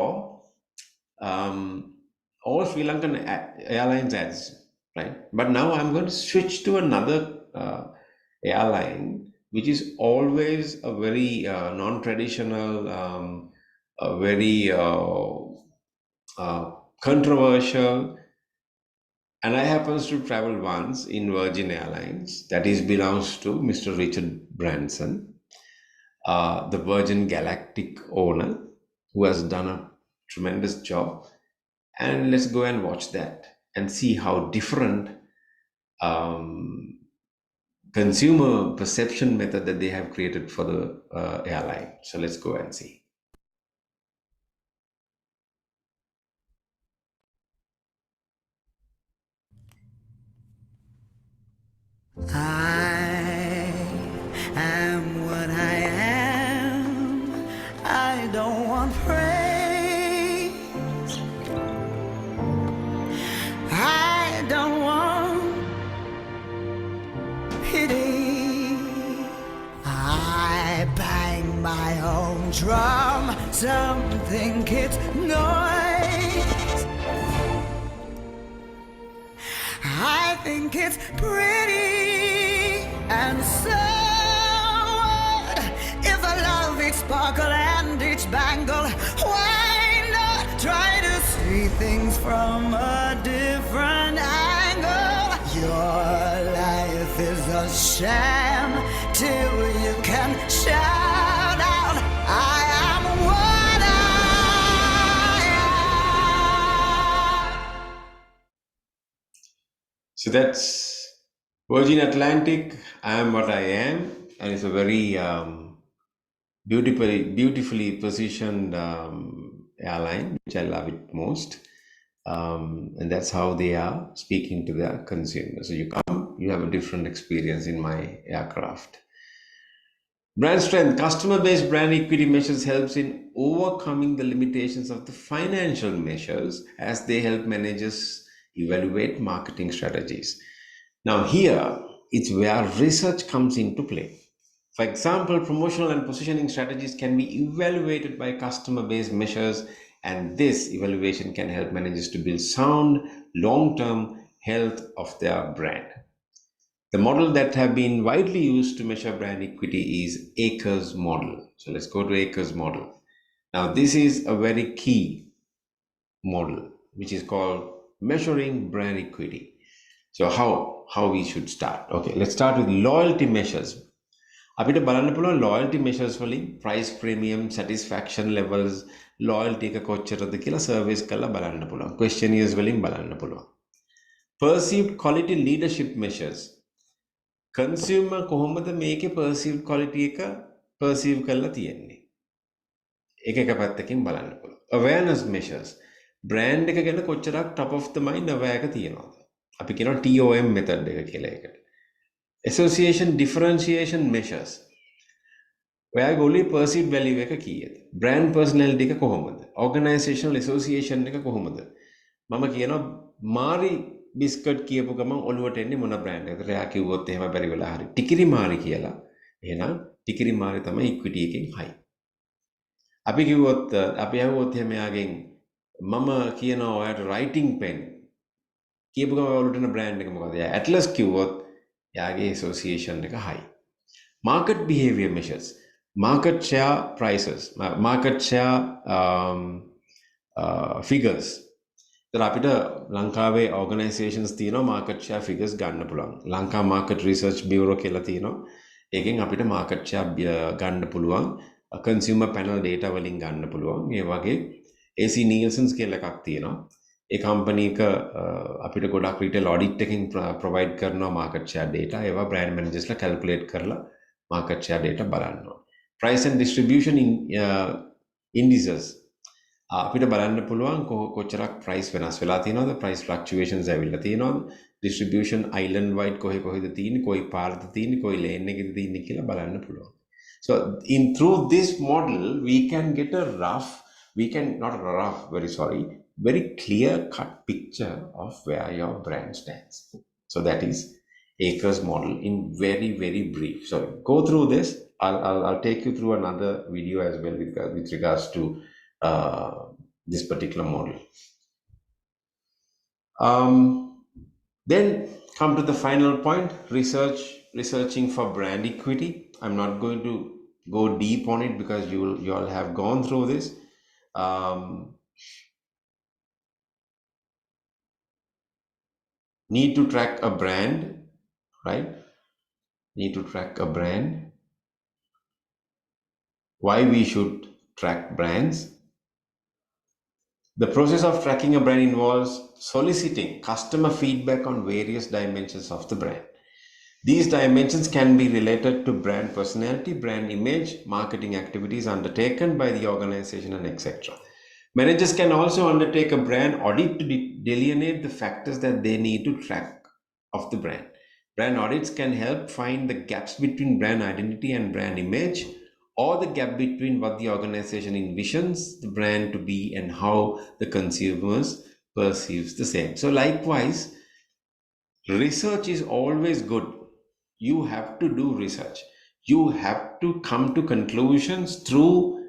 all Sri Lankan Airlines ads, right? But now I'm going to switch to another airline, which is always a very non-traditional, a very controversial. And I happens to travel once in Virgin Airlines, that is belongs to Mr. Richard Branson, the Virgin Galactic owner, who has done a tremendous job. And let's go and watch that and see how different consumer perception method that they have created for the airline. So let's go and see. I am what I am. I don't want praise. I don't want pity. I bang my own drum. Some think it's noise. I think it's pretty. And so what if I love each sparkle and each bangle? Why not try to see things from a distance? is a sham till you can shout out, I am what I am. So that's Virgin Atlantic, I am what I am, and it's a very beautifully positioned airline, which I love it most. And that's how they are speaking to their consumers. So you come, you have a different experience in my aircraft. Brand strength, customer-based brand equity measures helps in overcoming the limitations of the financial measures as they help managers evaluate marketing strategies. Now here, it's where research comes into play. For example, promotional and positioning strategies can be evaluated by customer-based measures, and this evaluation can help managers to build sound, long-term health of their brand. The model that have been widely used to measure brand equity is Akers model. So let's go to Akers model. Now, this is a very key model, which is called measuring brand equity. So how we should start? Okay, let's start with loyalty measures. අපිට බලන්න පුළුවන් loyalty measures වලින් price premium, satisfaction levels, loyalty එක කොච්චරද කියලා surveys කරලා බලන්න පුළුවන්. Questionnaires වලින් බලන්න පුළුවන්. Perceived quality leadership measures. Consumer කොහොමද මේකේ perceived quality එක perceive කරලා තියෙන්නේ. එක පැත්තකින් බලන්න පුළුවන්. Awareness measures. Brand එක ගැන කොච්චරක් top of the mind aware එක තියෙනවද? අපි කියනවා TOM method එක කියලා එකට. Association differentiation measures. ඔයාගේ ඔලි perceived value එක කීයද? Brand personality එක කොහොමද? Organizational association එක කොහොමද? මම කියනවා මාරි බිස්කට් කියපු ගමන් ඔලුවට එන්නේ මොන brand එකද? එයා කිව්වොත් එහෙම බැරි වෙලා හරි. ටිකිරි මාරි කියලා. එහෙනම් ටිකිරි මාරි තමයි equity එකෙන් high. අපි කිව්වොත් අපි අහුවොත් එහෙම එයාගෙන් මම කියනවා ඔයාට writing pen කියපු ගමන් ඔලුවට එන brand එක මොකද? එයා Atlas කිව්වොත් यागे association එක high. Market behavior measures, market share prices, market share figures. तर අපිට ලංකාවේ organizations තියෙනවා market share figures ගන්න පුළුවන්. ලංකා market research bureau කියලා තියෙනවා. ඒකෙන් අපිට market share ගන්න පුළුවන්. consumer panel data වලින් ගන්න පුළුවන්. මේ වගේ AC Nielsen කියලා එකක් තියෙනවා. ඒ කම්පනී එක අපිට ගොඩක් රීටේල් ඔඩිට් එකකින් ප්‍රොවයිඩ් කරනවා මාකට් ෂෙයා ඩේටා. ඒවා බ්‍රෑන්ඩ් මැනේජර්ස්ලා කැල්කියුලේට් කරලා මාකට් ෂෙයා ඩේටා බලනවා. ප්‍රයිස් ඇන්ඩ් ඩිස්ට්‍රිබියුෂන් ඉන්ඩිසස් අපිට බලන්න පුළුවන් කොච්චරක් ප්‍රයිස් වෙනස් වෙලා තියෙනවද, ප්‍රයිස් ෆ්ලක්චුවේෂන්ස් ඇවිල්ලා තියෙනවද, ඩිස්ට්‍රිබියුෂන් අයිලන්ඩ් වයිඩ් කොහෙද තියෙන්නේ, කොයි පාරද තියෙන්නේ, කොයි ලේන් එකේද තියෙන්නේ කියලා බලන්න පුළුවන්. So through this model we can get a very clear cut picture of where your brand stands. So that is Akers model in very, very brief. So go through this. I'll take you through another video as well with regards to this particular model. Then come to the final point, researching for brand equity. I'm not going to go deep on it because you all have gone through this. Need to track a brand, right? Need to track a brand. Why we should track brands? The process of tracking a brand involves soliciting customer feedback on various dimensions of the brand. These dimensions can be related to brand personality, brand image, marketing activities undertaken by the organization, and etc. Managers can also undertake a brand audit to delineate the factors that they need to track of the brand. Brand audits can help find the gaps between brand identity and brand image, or the gap between what the organization envisions the brand to be and how the consumers perceives the same. So likewise, research is always good. You have to do research. You have to come to conclusions through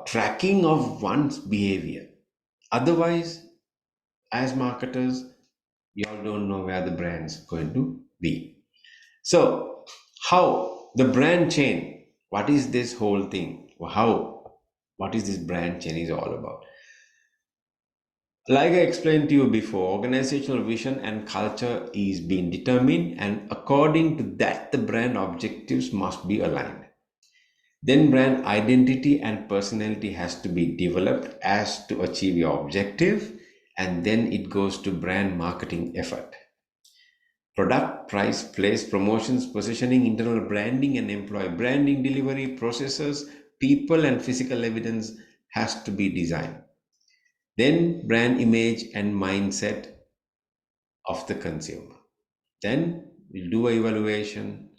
tracking of one's behavior. Otherwise, as marketers, you all don't know where the brand's going to be. So how the brand chain, what is this whole thing? What is this brand chain is all about? Like I explained to you before, organizational vision and culture is being determined, and according to that, the brand objectives must be aligned. Then brand identity and personality has to be developed as to achieve your objective, and then it goes to brand marketing effort. Product, price, place, promotions, positioning, internal branding, and employee branding, delivery, processes, people, and physical evidence has to be designed. Then brand image and mindset of the consumer. Then we'll do an evaluation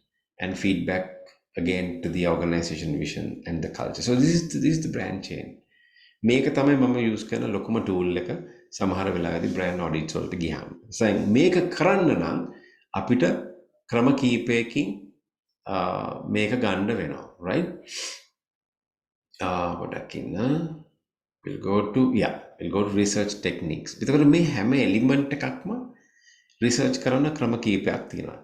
and feedback again to the organization vision and the culture. So this is the brand chain. මේක තමයි මම use කරන ලොකුම tool එක සමහර වෙලාවෙදී brand audits වලට ගියාම. So මේක කරන්න නම් අපිට ක්‍රම කීපයකින් මේක ගන්න වෙනවා, right? පොඩක් ඉන්න. We'll go to research techniques. එතකොට මේ හැම element එකක්ම research කරන ක්‍රම කීපයක් තියෙනවා.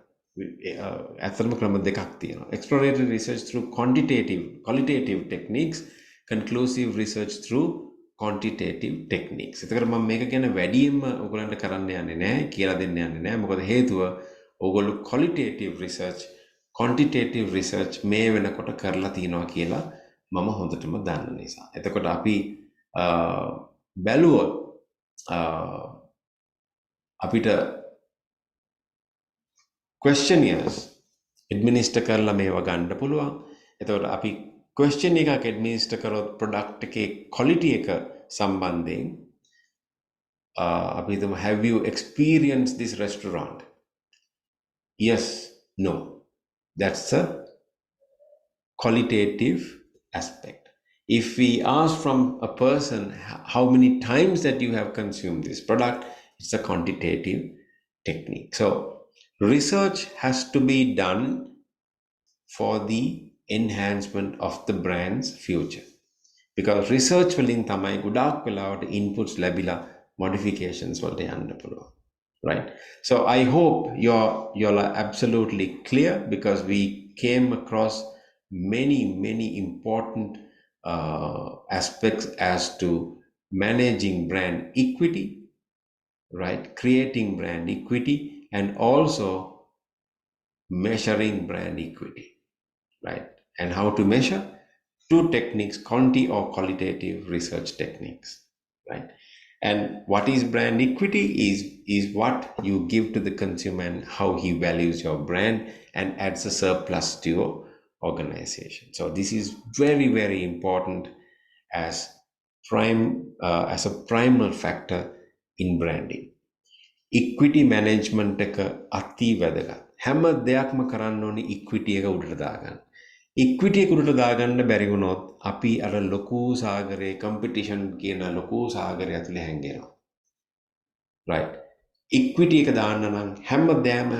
ඇත්තටම ක්‍රම දෙකක් තියෙනවා. Exploratory research through qualitative techniques, conclusive research through quantitative techniques. එතකොට මම මේක ගැන වැඩියෙන්ම ඔයගලන්ට කරන්න යන්නේ නැහැ, කියලා දෙන්න යන්නේ නැහැ. මොකද හේතුව ඔයගොල්ලෝ qualitative research, quantitative research මේ වෙනකොට කරලා තියෙනවා කියලා මම හොඳටම දන්න නිසා. එතකොට අපි බැලුවොත් අපිට questionnaires administer කරලා මේවා ගන්න පුළුවන්. එතකොට අපි question එකක් administer කරොත් product එකේ quality එක සම්බන්ධයෙන් අපි හිතමු, have you experienced this restaurant? Yes, no. That's a qualitative aspect. If we ask from a person how many times that you have consumed this product, it's a quantitative technique. So research has to be done for the enhancement of the brand's future. Because research වලින් තමයි ගොඩාක් වෙලාවට inputs ලැබිලා modifications වලට යන්න පුළුවන්. Right? So I hope you're absolutely clear, because we came across many important aspects as to managing brand equity, right? Creating brand equity, and also measuring brand equity, right? And how to measure? Two techniques, quantity or qualitative research techniques, right? And what is brand equity is what you give to the consumer and how he values your brand and adds a surplus to your organization. So this is very important as a primal factor in branding. Equity management එක අති වැදගත්. හැම දෙයක්ම කරන්න ඕනේ equity එක උඩට දාගන්න. equity එක උඩට දාගන්න බැරි වුණොත් අපි අර ලොකු සාගරේ competition කියන ලොකු සාගරය ඇතුලේ හැංගෙනවා. right? equity එක දාන්න නම් හැම දෙයක්ම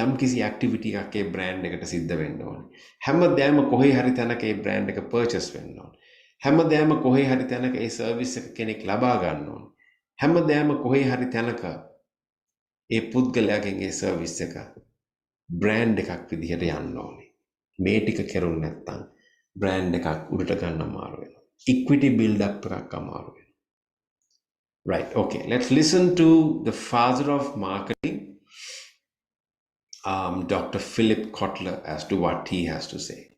යම් කිසි activity එකක් ඒ brand එකට සිද්ධ වෙන්න ඕනේ. හැම දෙයක්ම කොහේ හරි තැනක ඒ brand එක purchase වෙන්න ඕනේ. හැම දෙයක්ම කොහේ හරි තැනක ඒ service එක කෙනෙක් ලබා ගන්න ඕනේ. හැම දෙයක්ම කොහේ හරි තැනක ඒ පුද්ගලයාගෙන් ඒ සර්විස් එක බ්‍රෑන්ඩ් එකක් විදිහට යන්න ඕනේ. මේ ටික කරුණ නැත්නම් බ්‍රෑන්ඩ් එකක් උඩට ගන්න අමාරු වෙනවා. ඉක්විටි බිල්ඩ් අප් එකක් අමාරු වෙනවා. Right, okay. Let's listen to the father of marketing, Dr. Philip Kotler, as to what he has to say.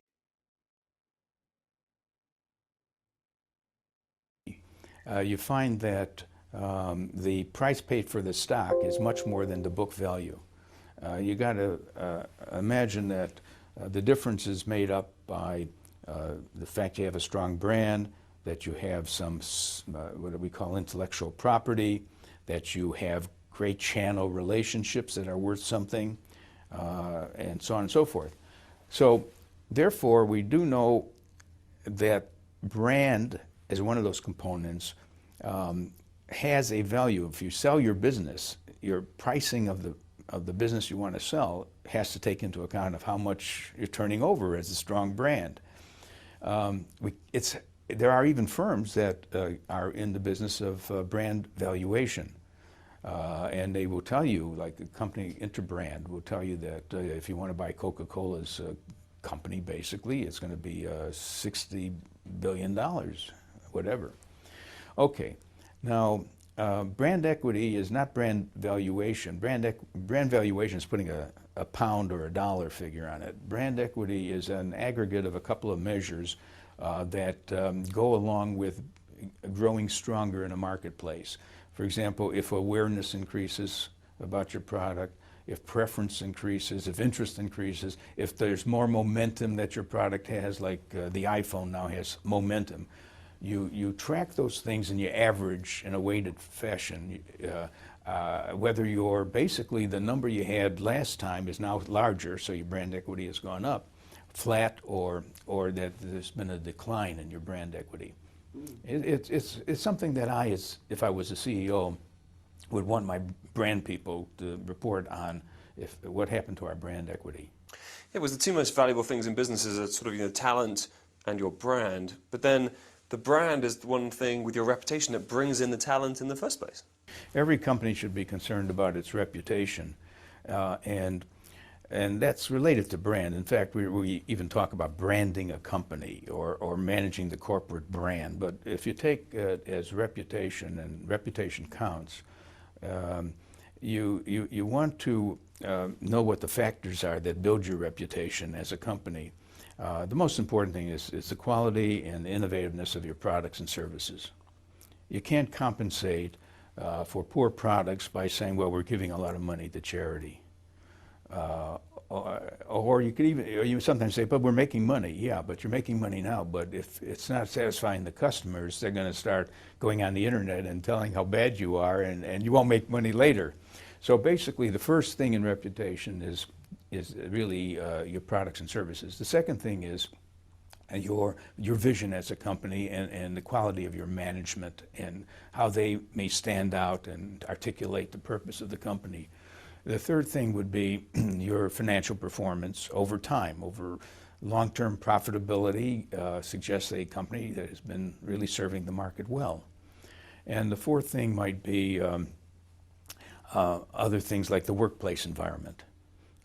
You find that the price paid for the stock is much more than the book value. You got to imagine that the difference is made up by the fact you have a strong brand, that you have some what we call intellectual property, that you have great channel relationships that are worth something, and so on and so forth. So therefore, we do know that brand is one of those components, has a value. If you sell your business, your pricing of the business you want to sell has to take into account of how much you're turning over as a strong brand. There are even firms that are in the business of brand valuation. And they will tell you, like the company Interbrand will tell you that if you want to buy Coca-Cola's company, basically, it's going to be $60 billion, whatever. Okay, now brand equity is not brand valuation. Brand valuation is putting a pound or a dollar figure on it. Brand equity is an aggregate of a couple of measures that go along with growing stronger in a marketplace. For example, if awareness increases about your product, if preference increases, if interest increases, if there's more momentum that your product has, like the iPhone now has momentum, you track those things and you average in a weighted fashion. Whether you're basically the number you had last time is now larger, so your brand equity has gone up, flat, or that there's been a decline in your brand equity. It's something that if I was a CEO, would want my brand people to report on what happened to our brand equity. It was the two most valuable things in businesses are sort of talent and your brand, but then the brand is the one thing with your reputation that brings in the talent in the first place. Every company should be concerned about its reputation, and that's related to brand. In fact, we even talk about branding a company or managing the corporate brand. But if you take it as reputation, and reputation counts, you want to know what the factors are that build your reputation as a company. The most important thing is the quality and the innovativeness of your products and services. You can't compensate for poor products by saying, well, we're giving a lot of money to charity. Or you could even, you sometimes say, but we're making money. Yeah, but you're making money now, but if it's not satisfying the customers, they're going to start going on the internet and telling how bad you are, and you won't make money later. So basically, the first thing in reputation is really your products and services. The second thing is your vision as a company and the quality of your management and how they may stand out and articulate the purpose of the company. The third thing would be your financial performance over time. Over long-term profitability suggests a company that has been really serving the market well. And the fourth thing might be other things like the workplace environment.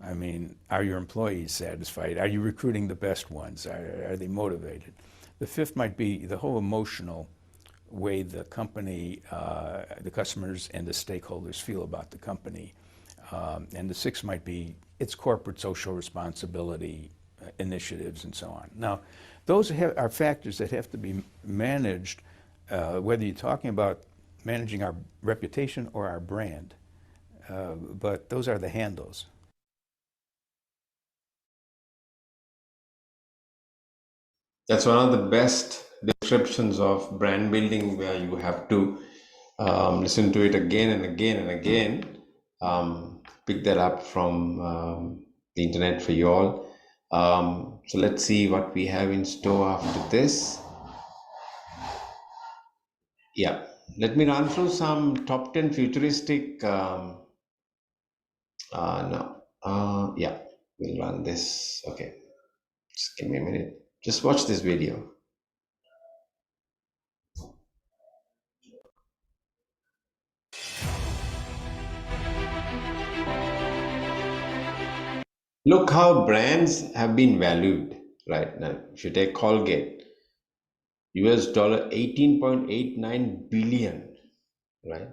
I mean, are your employees satisfied? Are you recruiting the best ones? Are they motivated? The fifth might be the whole emotional way the company, the customers and the stakeholders feel about the company. And the sixth might be its corporate social responsibility initiatives and so on. Now, those are factors that have to be managed, whether you're talking about managing our reputation or our brand. But those are the handles. That's one of the best descriptions of brand building, where you have to listen to it again and again and again. Pick that up from the internet for you all. So let's see what we have in store after this. Yeah, let me run through some top 10 futuristic. Yeah, we'll run this. Okay, just give me a minute. Just watch this video. Look how brands have been valued right now. If you take Colgate, US dollar 18.89 billion, right?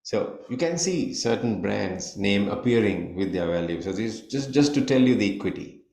So you can see certain brands' name appearing with their value. So this is just to tell you the equity.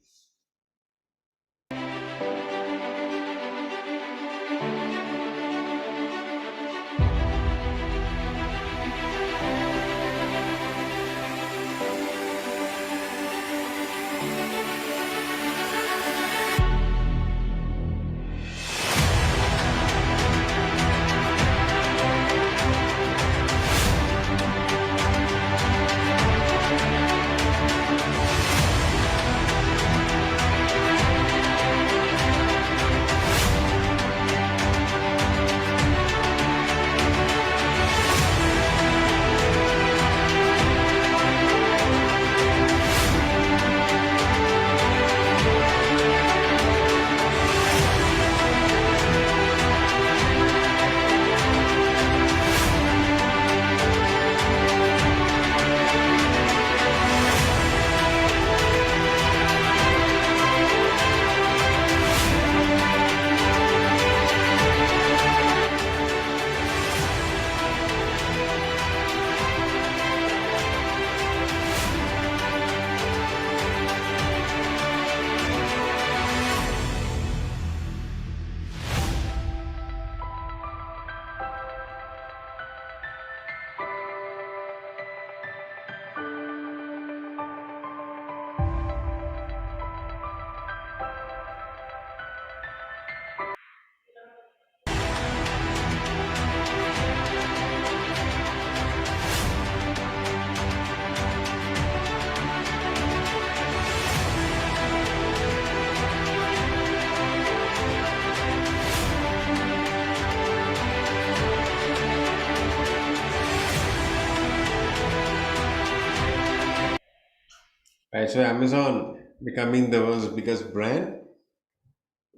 Right, so Amazon becoming the world's biggest brand,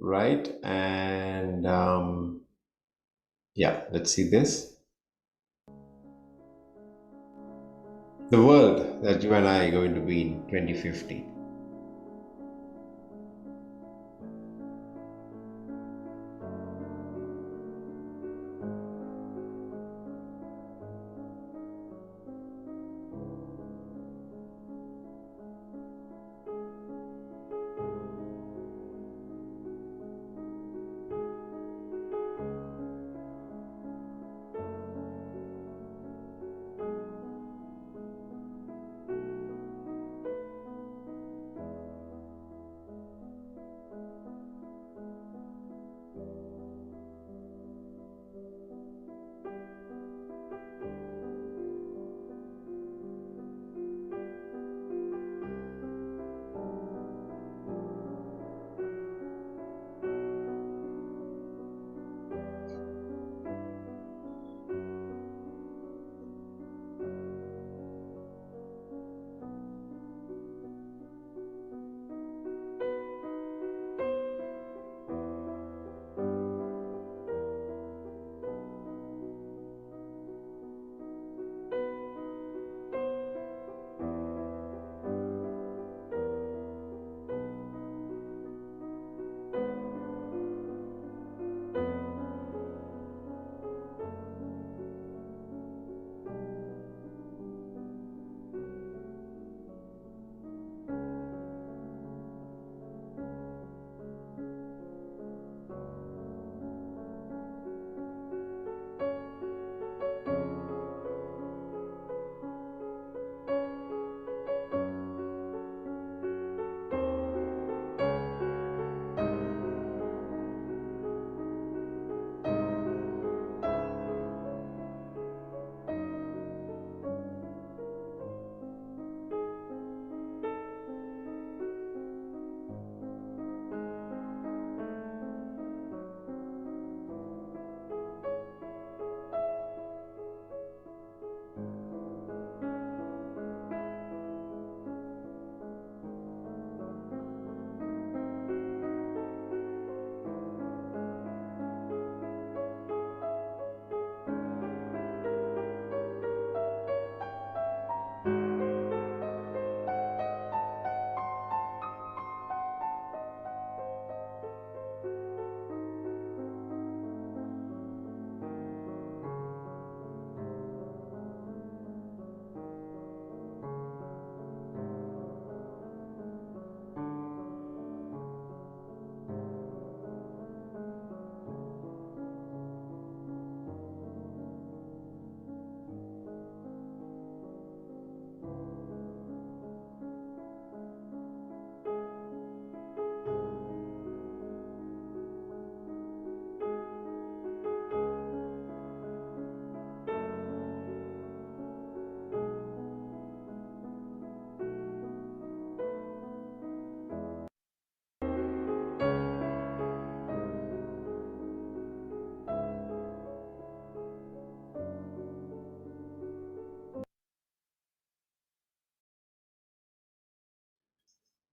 right? And yeah, let's see this. The world that you and I are going to be in 2050.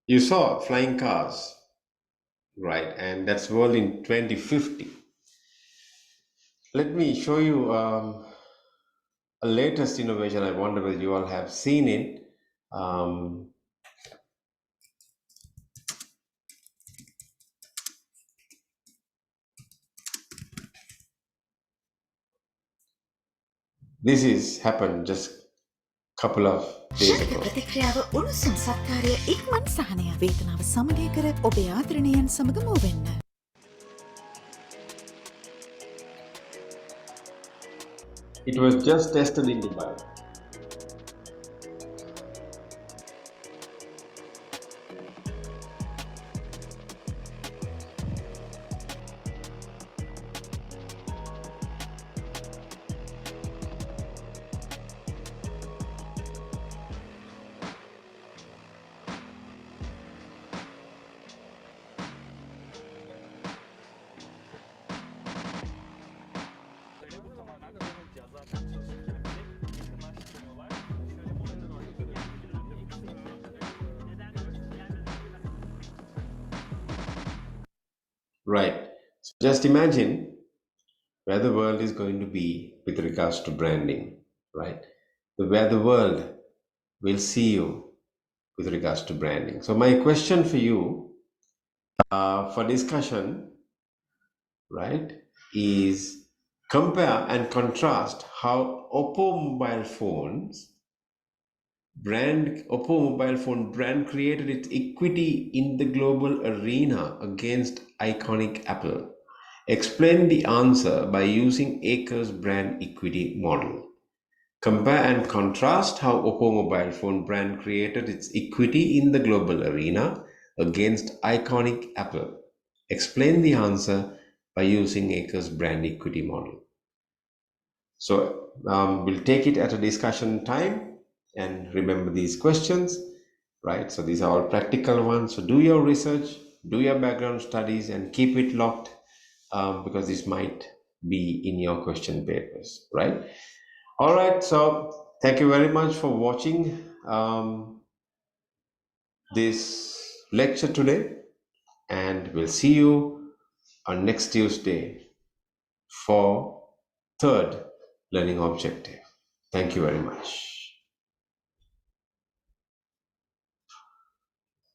You saw flying cars, right? And that's world in 2050. Let me show you a latest innovation. I wonder whether you all have seen it. This is happened just couple of days ago. ප්‍රතික්‍රියාව උණුසුම් සත්කාරය ඉක්මන් සහනය වේතනාව සමගය කර ඔබේ ආදරණයන් සමග මෝවෙන්න. It was just tested in Dubai. Right. So just imagine where the world is going to be with regards to branding, right? Where the world will see you with regards to branding. So my question for you for discussion, right, is compare and contrast how Oppo mobile phone brand created its equity in the global arena against iconic Apple. Explain the answer by using Acres brand equity model. Compare and contrast how Oppo mobile phone brand created its equity in the global arena against iconic Apple. Explain the answer by using Acres brand equity model. So we'll take it at a discussion time and remember these questions, right? So these are all practical ones. So do your research, do your background studies, and keep it locked because this might be in your question papers, right? All right, so thank you very much for watching this lecture today, and we'll see you on next Tuesday for third learning objective. Thank you very much.